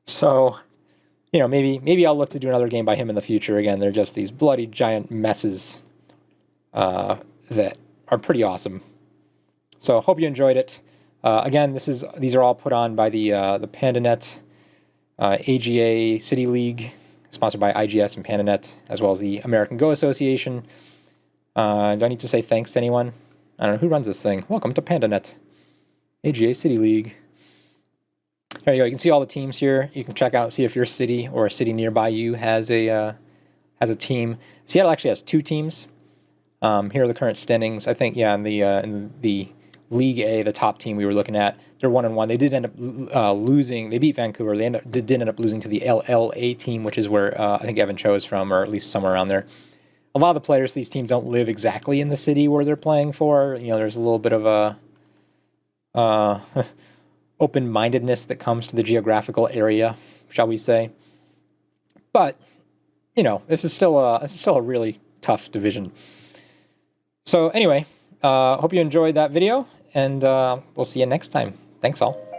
So, maybe I'll look to do another game by him in the future. Again, they're just these bloody giant messes that are pretty awesome. So, hope you enjoyed it. Again, these are all put on by the PandaNet AGA City League, sponsored by IGS and PandaNet, as well as the American Go Association. Do I need to say thanks to anyone? I don't know who runs this thing. Welcome to PandaNet AGA City League. There you go. You can see all the teams here. You can check out, see if your city or a city nearby you has a team. Seattle actually has 2 teams. Here are the current standings. I think, in the League A, the top team we were looking at, they're 1-1. They did end up losing. They beat Vancouver. They did end up losing to the LLA team, which is where I think Evan Cho is from, or at least somewhere around there. A lot of the players, these teams don't live exactly in the city where they're playing for. There's a little bit of a open-mindedness that comes to the geographical area, shall we say. But, this is still a really tough division. So anyway, hope you enjoyed that video, and we'll see you next time. Thanks all.